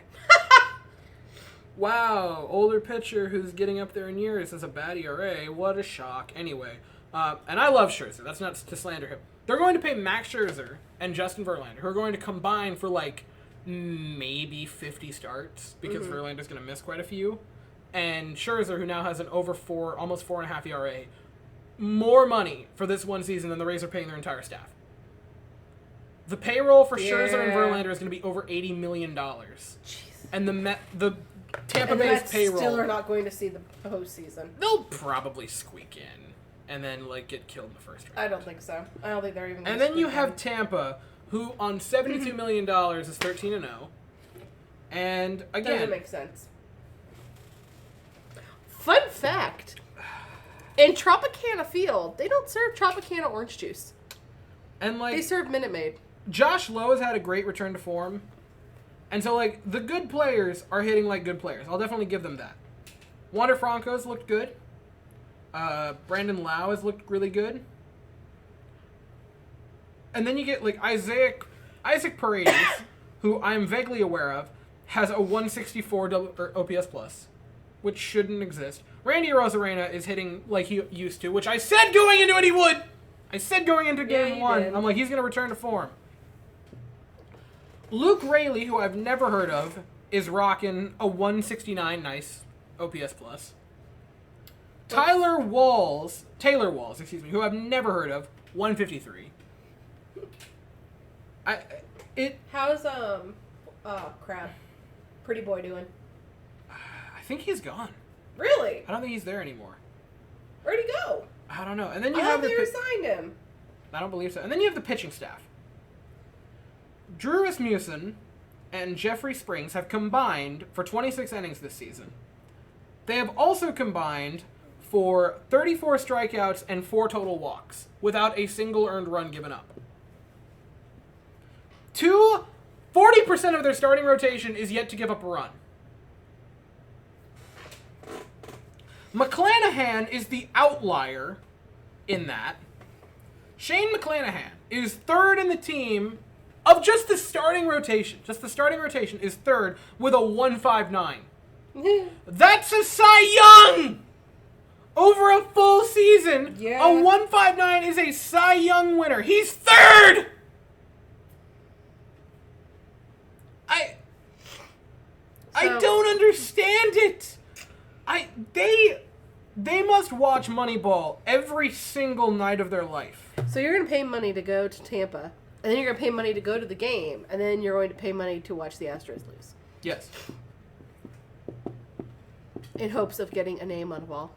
Wow, older pitcher who's getting up there in years has a bad ERA. What a shock. Anyway, and I love Scherzer. That's not to slander him. They're going to pay Max Scherzer and Justin Verlander, who are going to combine for like maybe 50 starts because Verlander's going to miss quite a few. And Scherzer, who now has an over 4, almost 4.5 ERA, more money for this one season than the Rays are paying their entire staff. The payroll for Scherzer and Verlander is going to be over $80 million. Jesus. And the Tampa Bay's payroll still are not going to see the postseason. They'll probably squeak in and then like get killed in the first round. I don't think so. I don't think they're even. And then you have Tampa, who on $72 million is 13-0, and again doesn't make sense. Fun fact: in Tropicana Field, they don't serve Tropicana orange juice, and like they serve Minute Maid. Josh Lowe has had a great return to form. And so, like, the good players are hitting like good players. I'll definitely give them that. Wander Franco's looked good. Brandon Lau has looked really good. And then you get, like, Isaac Paredes, who I'm vaguely aware of, has a 164 OPS plus, which shouldn't exist. Randy Arozarena is hitting like he used to, which I said going into it he would! I said going into game one, I'm like, he's going to return to form. Luke Raley, who I've never heard of, is rocking a 169 nice OPS plus. Taylor Walls, who I've never heard of, 153. How's Pretty Boy doing? I think he's gone. Really? I don't think he's there anymore. Where'd he go? I don't know. And then you have they resigned him. I don't believe so. And then you have the pitching staff. Drew Rasmussen and Jeffrey Springs have combined for 26 innings this season. They have also combined for 34 strikeouts and 4 total walks without a single earned run given up. 40% of their starting rotation is yet to give up a run. McClanahan is the outlier in that. Shane McClanahan is third in the team of just the starting rotation. Just the starting rotation is third with a 159. That's a Cy Young! Over a full season, a 159 is a Cy Young winner. He's third! I don't understand it. They must watch Moneyball every single night of their life. So you're going to pay money to go to Tampa, and then you're going to pay money to go to the game, and then you're going to pay money to watch the Astros lose. Yes. In hopes of getting a name on a wall.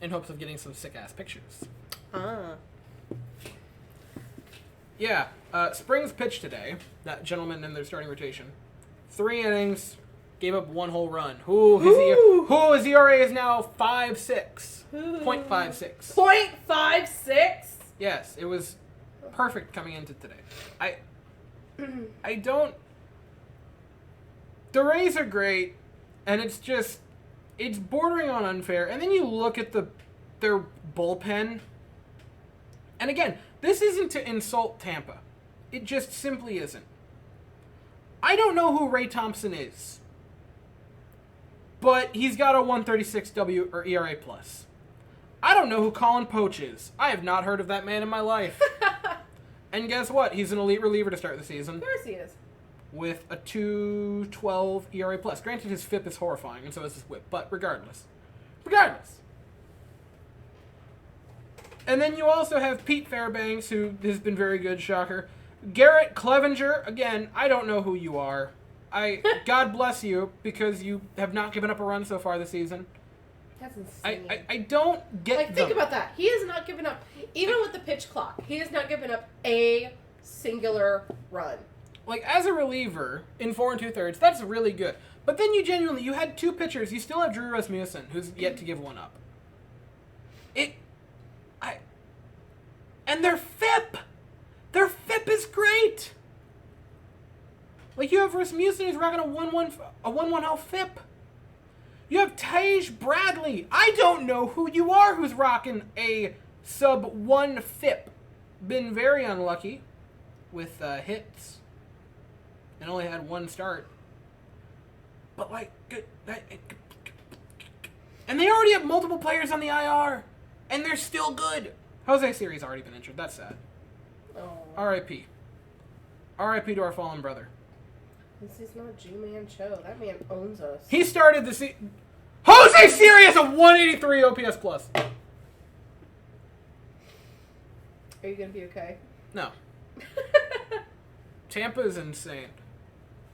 In hopes of getting some sick-ass pictures. Ah. Yeah. Springs pitched today. That gentleman in their starting rotation. 3 innings. Gave up 1 whole run. His ERA is now 5.6. 0.56. 0.56? Yes, it was perfect coming into today. I don't... The Rays are great, and it's bordering on unfair. And then you look at their bullpen, and again, this isn't to insult Tampa. It just simply isn't. I don't know who Ray Thompson is, but he's got a 136 ERA plus. I don't know who Colin Poche is. I have not heard of that man in my life. And guess what? He's an elite reliever to start the season. Of course he is. With a 2.12 ERA plus. Granted, his FIP is horrifying, and so is his WHIP. But regardless. And then you also have Pete Fairbanks, who has been very good, shocker. Garrett Clevenger, again, I don't know who you are. God bless you, because you have not given up a run so far this season. That's insane. I don't get them. Think about that. He has not given up, even with the pitch clock, he has not given up a singular run. Like, as a reliever, in 4 2/3, that's really good. But then you had 2 pitchers. You still have Drew Rasmussen, who's yet to give one up. And their FIP is great. Like, you have Rasmussen who's rocking a 1-1 FIP. You have Taj Bradley. I don't know who you are who's rocking a sub-1 FIP. Been very unlucky with hits. And only had 1 start. But, like, good. And they already have multiple players on the IR. And they're still good. Jose Siri's already been injured. That's sad. Oh. R.I.P. R.I.P. to our fallen brother. This is not G-Man Cho. That man owns us. He started the season. Jose Siri has a 183 OPS plus. Are you going to be okay? No. Tampa is insane.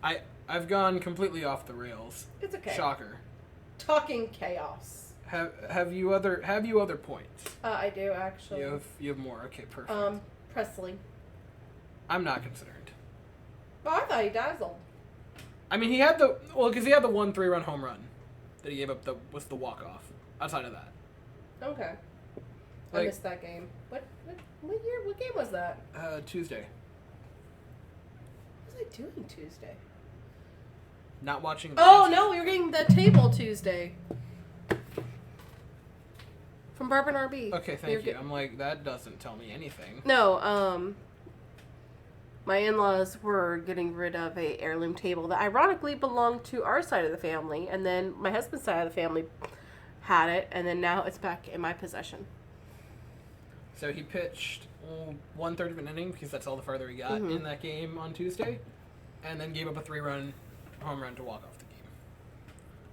I've gone completely off the rails. It's okay. Shocker. Talking chaos. Have you other points? I do actually. You have more. Okay, perfect. Presley. I'm not concerned. Oh, I thought he dazzled. I mean, he had the 1 3-run home run that he gave up was the walk-off. Outside of that. Okay. I missed that game. What game was that? Tuesday. What was I doing Tuesday? not watching. Oh no, we were getting the table Tuesday from Bourbon RB. Okay, thank you. I'm like, that doesn't tell me anything. No, my in-laws were getting rid of a heirloom table that ironically belonged to our side of the family, and then my husband's side of the family had it, and then now it's back in my possession. So he pitched 1/3 of an inning, because that's all the farther he got in that game on Tuesday, and then gave up a 3-run home run to walk off the game.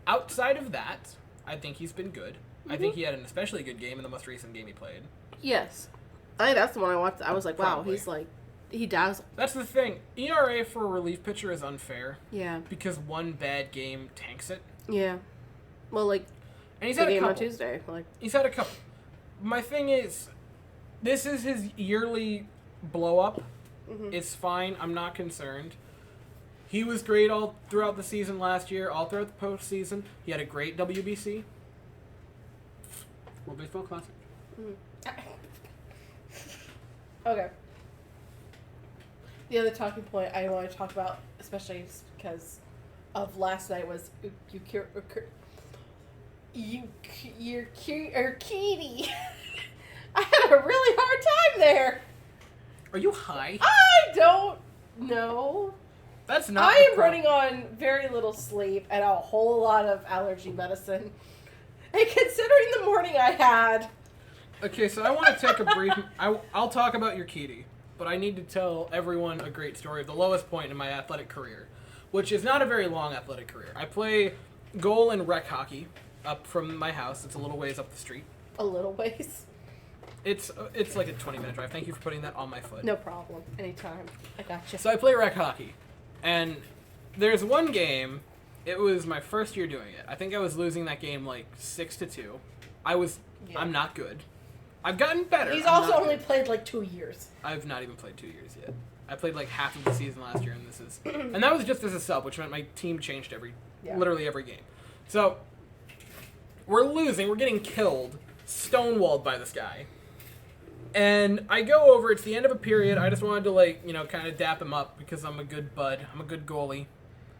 Outside of that, I think he's been good. I think he had an especially good game in the most recent game he played. Yes. I think that's the one I watched. I was like, wow, Probably. he's like, he dazzled. That's the thing. ERA for a relief pitcher is unfair. Yeah. Because one bad game tanks it. Yeah. Well, like, and he's the had game a on couple. Tuesday. Like, He's had a couple. My thing is, this is his yearly blow-up. It's fine. I'm not concerned. He was great all throughout the season last year, all throughout the postseason. He had a great WBC. World Baseball Classic. okay. The other talking point I want to talk about, especially because of last night, was your kitty. I had a really hard time there. Are you high? I don't know. That's not. I am running on very little sleep and a whole lot of allergy medicine. And considering the morning I had. Okay, so I want to take a brief. I'll talk about your kitty, but I need to tell everyone a great story of the lowest point in my athletic career, which is not a very long athletic career. I play goal and rec hockey up from my house. It's a little ways up the street. A little ways. It's like a 20-minute drive. Thank you for putting that on my foot. No problem. Anytime. I got you. So I play rec hockey, and there's one game. It was my first year doing it. I think I was losing that game like 6-2. I'm not good. I've gotten better. He's also only played like 2 years. I've not even played 2 years yet. I played like half of the season last year, and this is, and that was just as a sub, which meant my team changed literally every game. So we're losing. We're getting killed, stonewalled by this guy. And I go over. It's the end of a period. I just wanted to kind of dap him up because I'm a good bud. I'm a good goalie.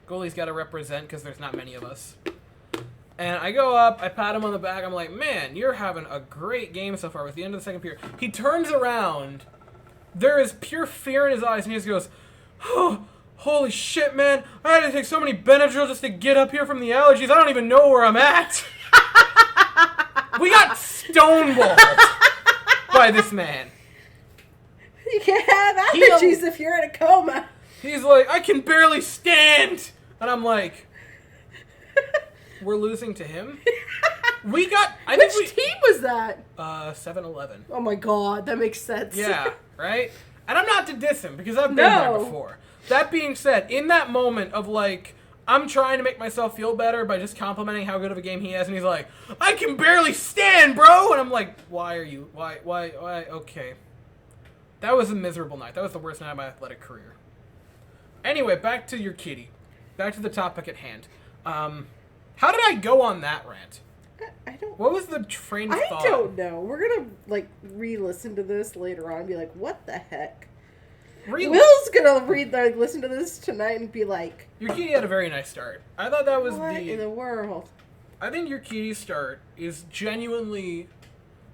Goalie's got to represent because there's not many of us. And I go up, I pat him on the back, I'm like, man, you're having a great game so far. With the end of the second period, he turns around, there is pure fear in his eyes, and he just goes, oh, holy shit, man, I had to take so many Benadryl just to get up here from the allergies, I don't even know where I'm at. We got stonewalled by this man. You can't have allergies if you're in a coma. He's like, I can barely stand. And I'm like, we're losing to him? Which team was that? 7-11. Oh my god, that makes sense. Yeah, right? And I'm not to diss him, because I've been there before. That being said, in that moment of I'm trying to make myself feel better by just complimenting how good of a game he has, and he's like, I can barely stand, bro! And I'm like, why, okay. That was a miserable night. That was the worst night of my athletic career. Anyway, back to your kitty. Back to the topic at hand. How did I go on that rant? I don't... What was the train of thought? I don't know. We're gonna, re-listen to this later on and be like, what the heck? Will's gonna listen to this tonight and be like... Your kitty had a very nice start. I thought that was what in the world? I think your kitty's start is genuinely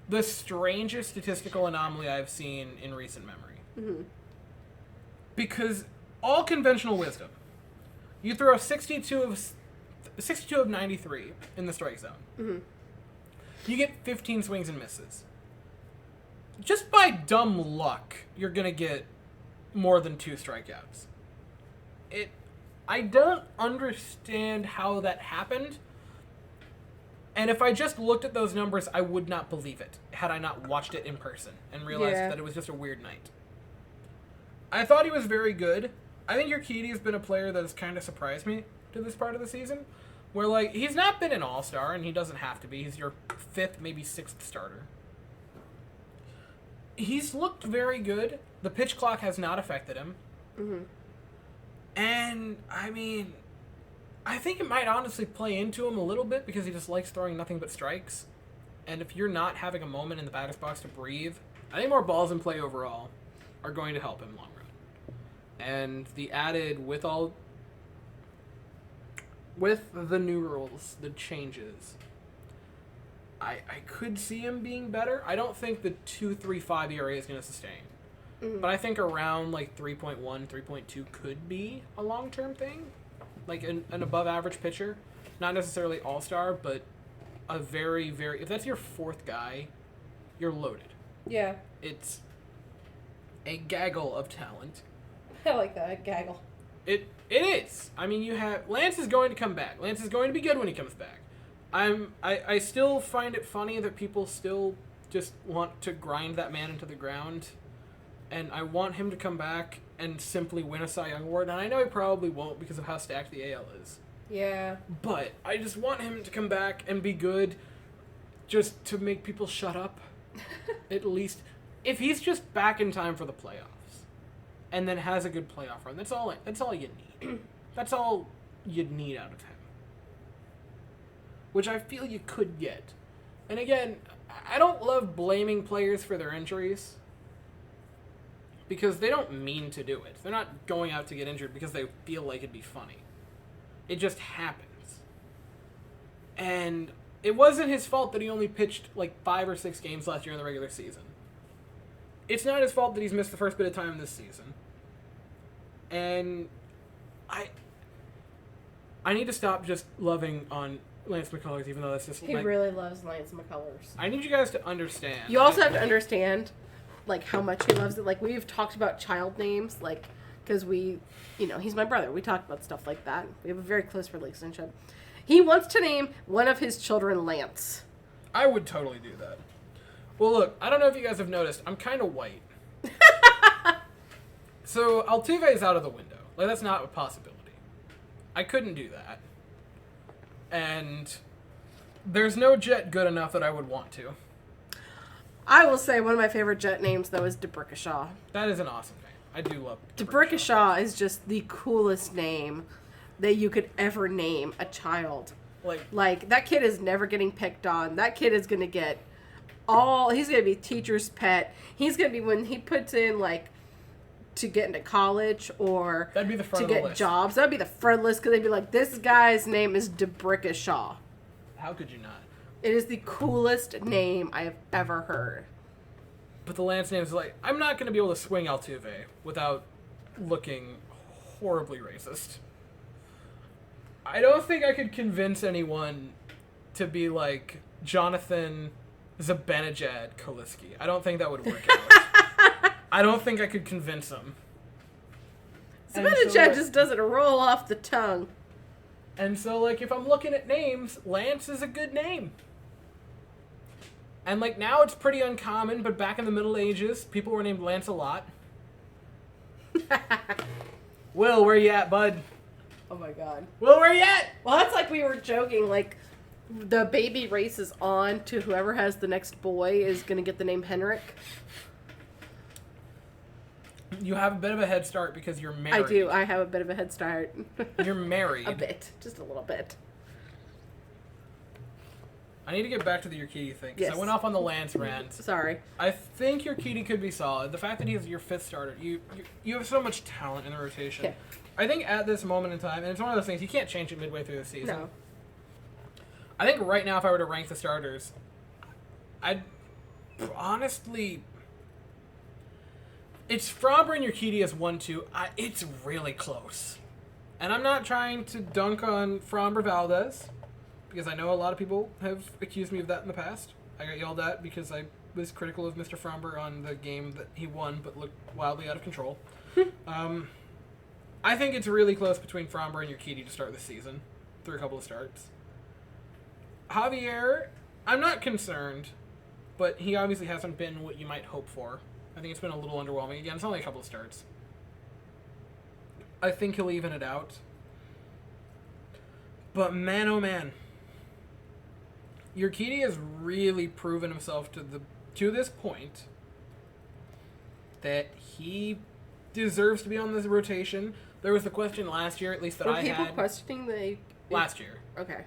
the strangest statistical anomaly I've seen in recent memory. Mm-hmm. Because all conventional wisdom, you throw 62 of 93 in the strike zone. Mm-hmm. You get 15 swings and misses. Just by dumb luck, you're going to get more than 2 strikeouts. I don't understand how that happened. And if I just looked at those numbers, I would not believe it had I not watched it in person and realized that it was just a weird night. I thought he was very good. I think Urquidy has been a player that has kind of surprised me to this part of the season. Where, he's not been an all-star, and he doesn't have to be. He's your 5th, maybe 6th starter. He's looked very good. The pitch clock has not affected him. Mm-hmm. And, I think it might honestly play into him a little bit because he just likes throwing nothing but strikes. And if you're not having a moment in the batter's box to breathe, I think more balls in play overall are going to help him long run. And the added with all... with the new rules, the changes, I could see him being better. I don't think the 2.35 ERA is going to sustain. Mm-hmm. But I think around like 3.1, 3.2 could be a long-term thing. Like an above-average pitcher. Not necessarily all-star, but a very, very... If that's your fourth guy, you're loaded. Yeah. It's a gaggle of talent. I like that, a gaggle. It is. I mean, you have... Lance is going to come back. Lance is going to be good when he comes back. I still find it funny that people still just want to grind that man into the ground. And I want him to come back and simply win a Cy Young Award. And I know he probably won't because of how stacked the AL is. Yeah. But I just want him to come back and be good just to make people shut up. At least. If he's just back in time for the playoffs and then has a good playoff run, that's all you need. That's all you'd need out of him. Which I feel you could get. And again, I don't love blaming players for their injuries. Because they don't mean to do it. They're not going out to get injured because they feel like it'd be funny. It just happens. And it wasn't his fault that he only pitched like 5 or 6 games last year in the regular season. It's not his fault that he's missed the first bit of time this season. And I need to stop just loving on Lance McCullers, even though that's just... He really loves Lance McCullers. I need you guys to understand. You also have to understand... like how much he loves it. Like we've talked about child names, like because he's my brother. We talk about stuff like that. We have a very close relationship. He wants to name one of his children Lance. I would totally do that. Well, look, I don't know if you guys have noticed, I'm kind of white. So Altuve is out of the window. Like that's not a possibility. I couldn't do that. And there's no Jet good enough that I would want to. I will say one of my favorite Jet names, though, is DeBrickashaw. That is an awesome name. I do love DeBrickashaw is just the coolest name that you could ever name a child. Like that kid is never getting picked on. That kid is going to get he's going to be teacher's pet. He's going to be, when he puts in, like, to get into college or that'd be the front to of the get list. Jobs, that'd be the front list because they'd be like, this guy's name is DeBrickashaw. How could you not? It is the coolest name I have ever heard. But the Lance name is like, I'm not going to be able to swing Altuve without looking horribly racist. I don't think I could convince anyone to be like Jonathan Zibanejad Kaliski. I don't think that would work out. I don't think I could convince them. Zibanejad just doesn't roll off the tongue. And so, like, if I'm looking at names, Lance is a good name. And, like, now it's pretty uncommon, but back in the Middle Ages, people were named Lance a lot. Will, where you at, bud? Oh, my God. Will, where you at? Well, that's like we were joking, like, the baby race is on to whoever has the next boy is going to get the name Henrik. You have a bit of a head start because you're married. I do. I have a bit of a head start. You're married. A bit. Just a little bit. I need to get back to the Urquidy thing, because yes. I went off on the Lance rant. Sorry. I think Urquidy could be solid. The fact that he's your 5th starter, you have so much talent in the rotation. Yeah. I think at this moment in time, and it's one of those things, you can't change it midway through the season. No. I think right now, if I were to rank the starters, I'd honestly... It's Framber and Urquidy as 1-2. It's really close. And I'm not trying to dunk on Framber Valdez, because I know a lot of people have accused me of that in the past. I got yelled at because I was critical of Mr. Framber on the game that he won but looked wildly out of control. I think it's really close between Framber and Urquidy to start the season, through a couple of starts. Javier, I'm not concerned, but he obviously hasn't been what you might hope for. I think it's been a little underwhelming. Again, it's only a couple of starts. I think he'll even it out. But man, oh man. Urquidy has really proven himself to this point that he deserves to be on this rotation. There was the question last year, at least that I had. Were people questioning the... Last year. Okay.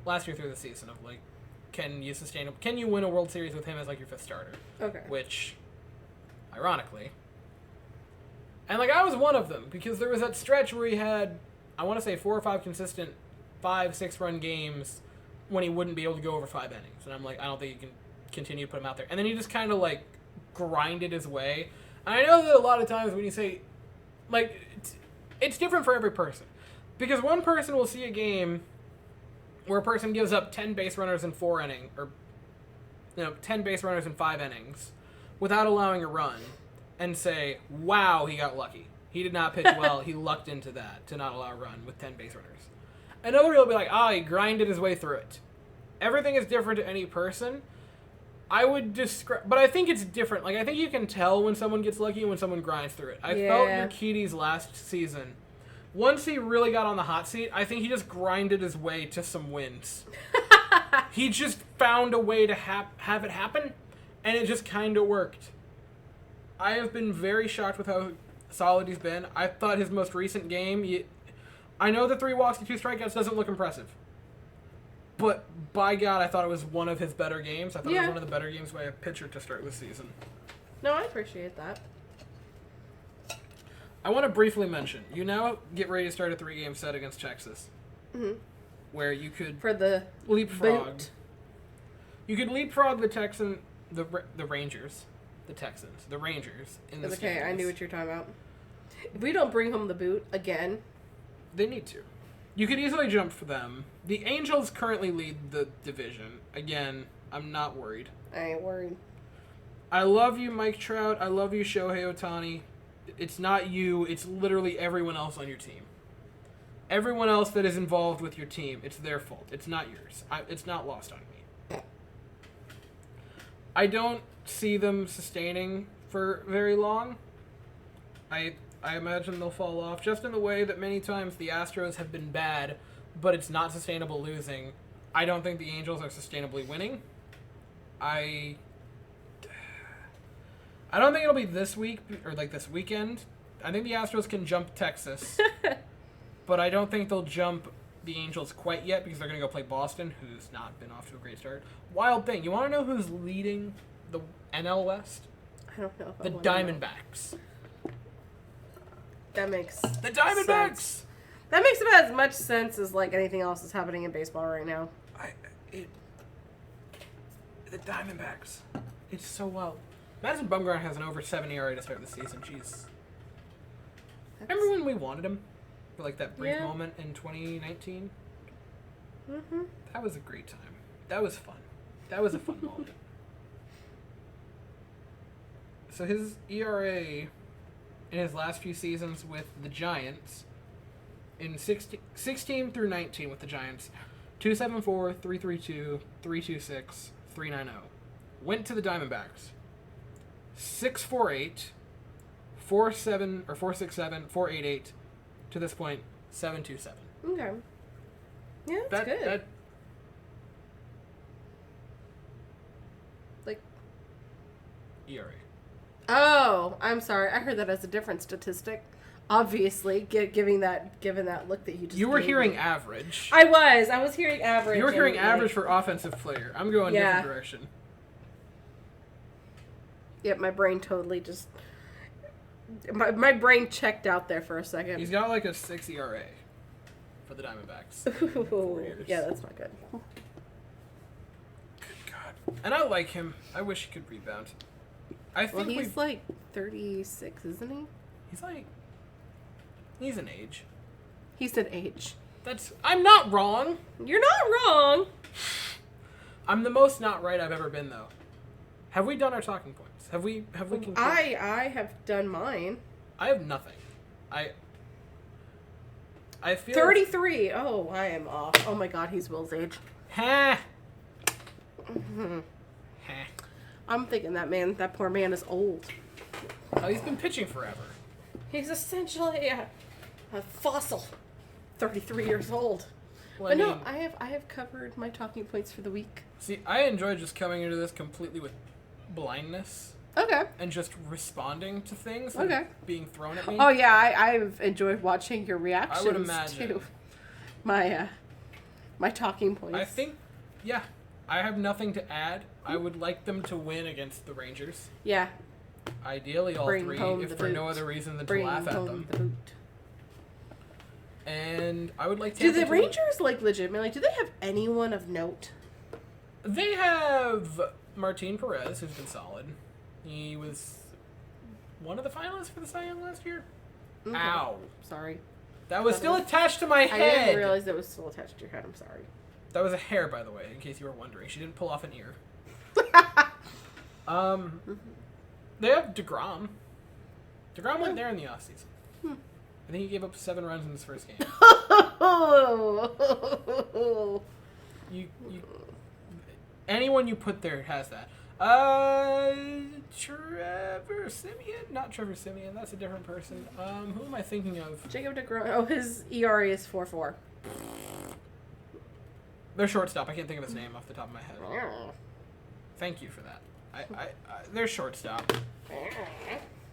Last year through the season of, like, can you win a World Series with him as, like, your 5th starter? Okay. Which... Ironically. And, like, I was one of them, because there was that stretch where he had, I want to say, 4 or 5 consistent 5-6 run games when he wouldn't be able to go over 5 innings. And I'm like, I don't think you can continue to put him out there. And then he just kind of like grinded his way. And I know that a lot of times when you say, like, it's different for every person. Because one person will see a game where a person gives up 10 base runners in 4 innings, or 10 base runners in 5 innings without allowing a run and say, wow, he got lucky. He did not pitch well. He lucked into that to not allow a run with 10 base runners. Another will be like, he grinded his way through it. Everything is different to any person. I would describe, but I think it's different. Like, I think you can tell when someone gets lucky and when someone grinds through it. I felt Urquidy's last season. Once he really got on the hot seat, I think he just grinded his way to some wins. He just found a way to have it happen, and it just kind of worked. I have been very shocked with how solid he's been. I thought his most recent game, I know the 3 walks and 2 strikeouts doesn't look impressive. But, by God, I thought it was one of his better games. I thought it was one of the better games by a pitcher to start this season. No, I appreciate that. I want to briefly mention, you now get ready to start a 3-game set against Texas. Mm-hmm. Where you could for the leapfrog. Boot. You could leapfrog the Rangers. The Texans. The Rangers. In the okay, I knew what you're talking about. If we don't bring home the boot again... They need to. You could easily jump for them. The Angels currently lead the division. Again, I'm not worried. I ain't worried. I love you, Mike Trout. I love you, Shohei Ohtani. It's not you. It's literally everyone else on your team. Everyone else that is involved with your team, it's their fault. It's not yours. It's not lost on me. I don't see them sustaining for very long. I imagine they'll fall off, just in the way that many times the Astros have been bad, but it's not sustainable losing. I don't think the Angels are sustainably winning. I don't think it'll be this week, or like this weekend. I think the Astros can jump Texas, but I don't think they'll jump the Angels quite yet, because they're going to go play Boston, who's not been off to a great start. Wild thing, you want to know who's leading the NL West? I don't know. The Diamondbacks. That makes the Diamondbacks. Sense. That makes about as much sense as like anything else that's happening in baseball right now. The Diamondbacks. It's so wild. Madison Bumgarner has an over 7 ERA to start the season. Jeez. Remember when we wanted him for like that brief moment in 2019? Mm-hmm. That was a great time. That was fun. That was a fun moment. So his ERA in his last few seasons with the Giants, in 16 through 19 with the Giants, 2.74, 3.32, 3.26, 3.90. Went to the Diamondbacks, 6.48, 4.7 or 4.67, 4.88, to this point 7.27. Okay. Yeah, that's good. Like ERA. Oh, I'm sorry. I heard that as a different statistic. Obviously, given that look that you just You were gave hearing me. average. I was hearing average. You were hearing average for offensive player. I'm going different direction. Yep, my brain totally just... My brain checked out there for a second. He's got like a 6 ERA for the Diamondbacks. Ooh, 4 years. Yeah, that's not good. Good God. And I like him. I wish he could rebound. I think he's like 36, isn't he? He's an age. He's an age. I'm not wrong. You're not wrong. I'm the most not right I've ever been, though. Have we done our talking points? Have we concluded? I have done mine. I have nothing. I feel 33. Oh, I am off. Oh my God, he's Will's age. Ha. Mm-hmm. I'm thinking that poor man is old. Oh, he's been pitching forever. He's essentially a fossil. 33 years old. Well, but no, I have covered my talking points for the week. See, I enjoy just coming into this completely with blindness. Okay. And just responding to things being thrown at me. Oh yeah, I've enjoyed watching your reactions I would imagine. to my talking points. I think, yeah, I have nothing to add. I would like them to win against the Rangers. Yeah. Ideally all three, if for no other reason than to laugh at them. The boot. And I would like to... Do the Rangers, like, legitimately, do they have anyone of note? They have Martin Perez, who's been solid. He was one of the finalists for the Cy Young last year. Okay. Ow. Sorry. That was still attached to my head. I didn't realize that was still attached to your head. I'm sorry. That was a hair, by the way, in case you were wondering. She didn't pull off an ear. They have DeGrom. DeGrom went there in the offseason. I think he gave up 7 runs in his first game. Anyone you put there has that. Trevor Simeon? Not Trevor Simeon. That's a different person. Who am I thinking of? Jacob DeGrom. Oh, his ERA is 4.4. Their shortstop. I can't think of his name off the top of my head. Thank you for that. Their shortstop.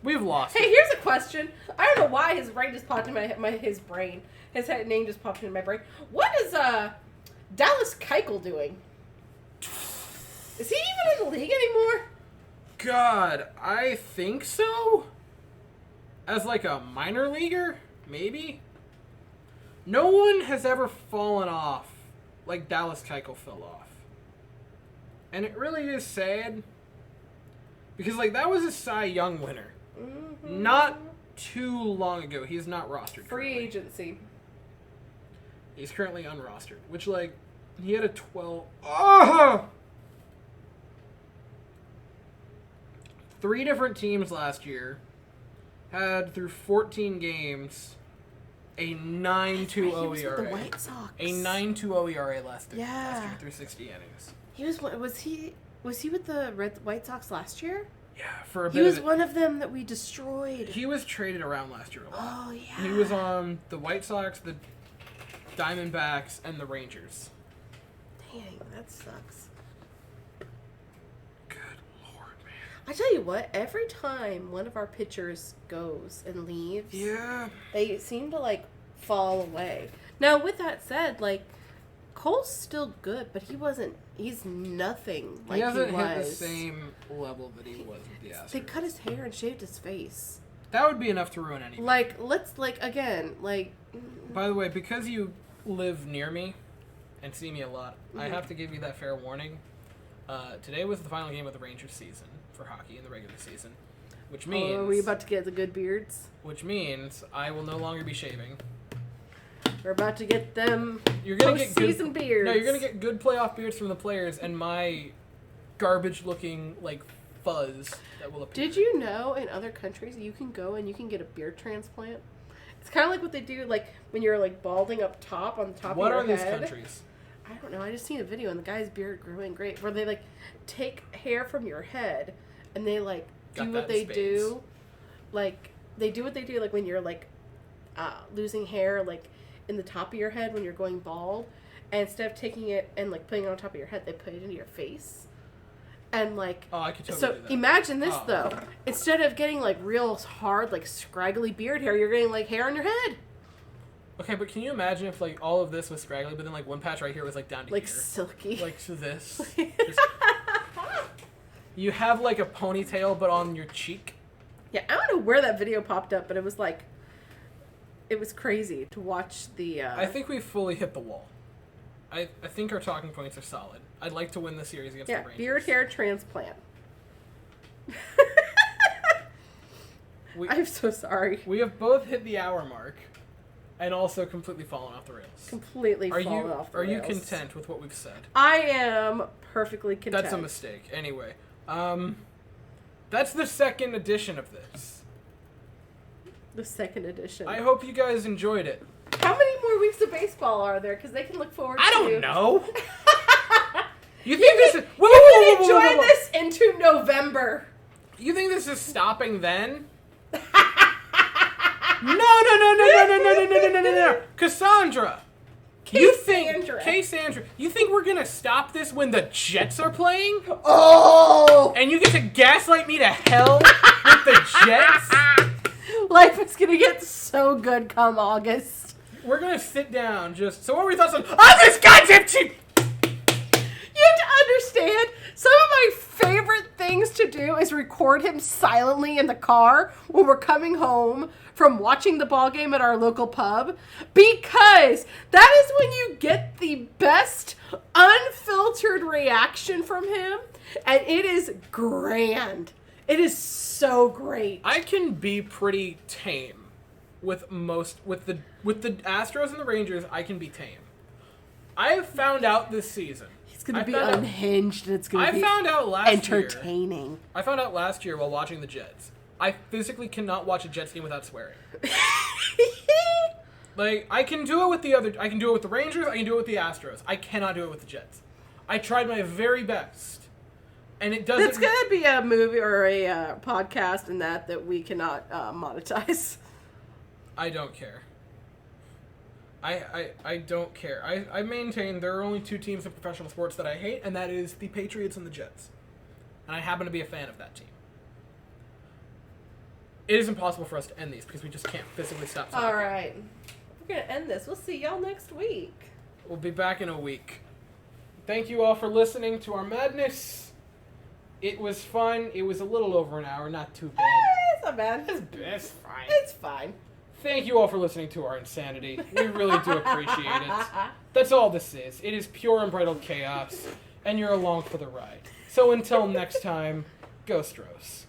We've lost. Hey, here's a question. I don't know why his brain just popped in his brain. His name just popped into my brain. What is Dallas Keuchel doing? Is he even in the league anymore? God, I think so. As like a minor leaguer, maybe. No one has ever fallen off like Dallas Keuchel fell off. And it really is sad. Because like that was a Cy Young winner. Mm-hmm. Not too long ago. He's not rostered. Free agency. He's currently unrostered. Which like he had a 12. Oh! 3 different teams last year had through 14 games a 9.20 ERA. The White Sox. A 9.20 ERA last year through 60 innings. He was he with the White Sox last year? Yeah, for a bit. He was one of them that we destroyed. He was traded around last year a lot. Oh yeah. He was on the White Sox, the Diamondbacks, and the Rangers. Dang, that sucks. Man. I tell you what, every time one of our pitchers goes and leaves, they seem to, like, fall away. Now, with that said, like, Cole's still good, but he's nothing like he was. He hasn't hit the same level that he was with the Astros. They cut his hair and shaved his face. That would be enough to ruin anything. Like, again. By the way, because you live near me and see me a lot, I have to give you that fair warning. Today was the final game of the Rangers season for hockey in the regular season, which means... Oh, are we about to get the good beards? Which means I will no longer be shaving. We're about to get them post-season beards. No, you're going to get good playoff beards from the players and my garbage-looking, like, fuzz that will appear. Did you know in other countries you can go and you can get a beard transplant? It's kind of like what they do, like, when you're, like, balding up top on the top of your head. What are these countries? I don't know. I just seen a video and the guy's beard grew in great. Where they, like, take hair from your head and they, like, do what they do. Like, they do what they do, like, when you're, like, losing hair, like, in the top of your head when you're going bald. And instead of taking it and, like, putting it on top of your head, they put it into your face. And, like... Oh, I could totally do that. Imagine this, though. Instead of getting, like, real hard, like, scraggly beard hair, you're getting, like, hair on your head. Okay, but can you imagine if, like, all of this was scraggly, but then, like, one patch right here was, like, down to like here? Like silky. Like, to this. You have, like, a ponytail, but on your cheek. Yeah, I don't know where that video popped up, but it was, like... It was crazy to watch the... I think we fully hit the wall. I think our talking points are solid. I'd like to win the series against the Rangers. Yeah, beard hair transplant. I'm so sorry. We have both hit the hour mark. And also completely fallen off the rails. Completely fallen off the rails. Are you content with what we've said? I am perfectly content. That's a mistake. Anyway, that's the second edition of this. The second edition. I hope you guys enjoyed it. How many more weeks of baseball are there? Because they can look forward to... I don't know. You can enjoy this into November. You think this is stopping then? No. Cassandra. Cassandra. You think we're going to stop this when the Jets are playing? Oh! And you get to gaslight me to hell with the Jets? Life is going to get so good come August. We're going to sit down so what were your thoughts on this goddamn team? You have to understand? Some of my favorite things to do is record him silently in the car when we're coming home from watching the ball game at our local pub, because that is when you get the best unfiltered reaction from him, and it is grand. It is so great. I can be pretty tame with the Astros and the Rangers. I can be tame. I have found out this season. It's going to be unhinged, and it's going to be entertaining. I found out last year while watching the Jets. I physically cannot watch a Jets game without swearing. Like, I can do it with the Rangers, I can do it with the Astros. I cannot do it with the Jets. I tried my very best. And it doesn't... It's going to be a movie or a podcast and that we cannot monetize. I don't care. I don't care. I maintain there are only two teams in professional sports that I hate, and that is the Patriots and the Jets. And I happen to be a fan of that team. It is impossible for us to end these because we just can't physically stop talking. All right. We're going to end this. We'll see y'all next week. We'll be back in a week. Thank you all for listening to our madness. It was fun. It was a little over an hour. Not too bad. It's not bad. It's fine. It's fine. Thank you all for listening to our insanity. We really do appreciate it. That's all this is. It is pure unbridled chaos, and you're along for the ride. So until next time, go Astros.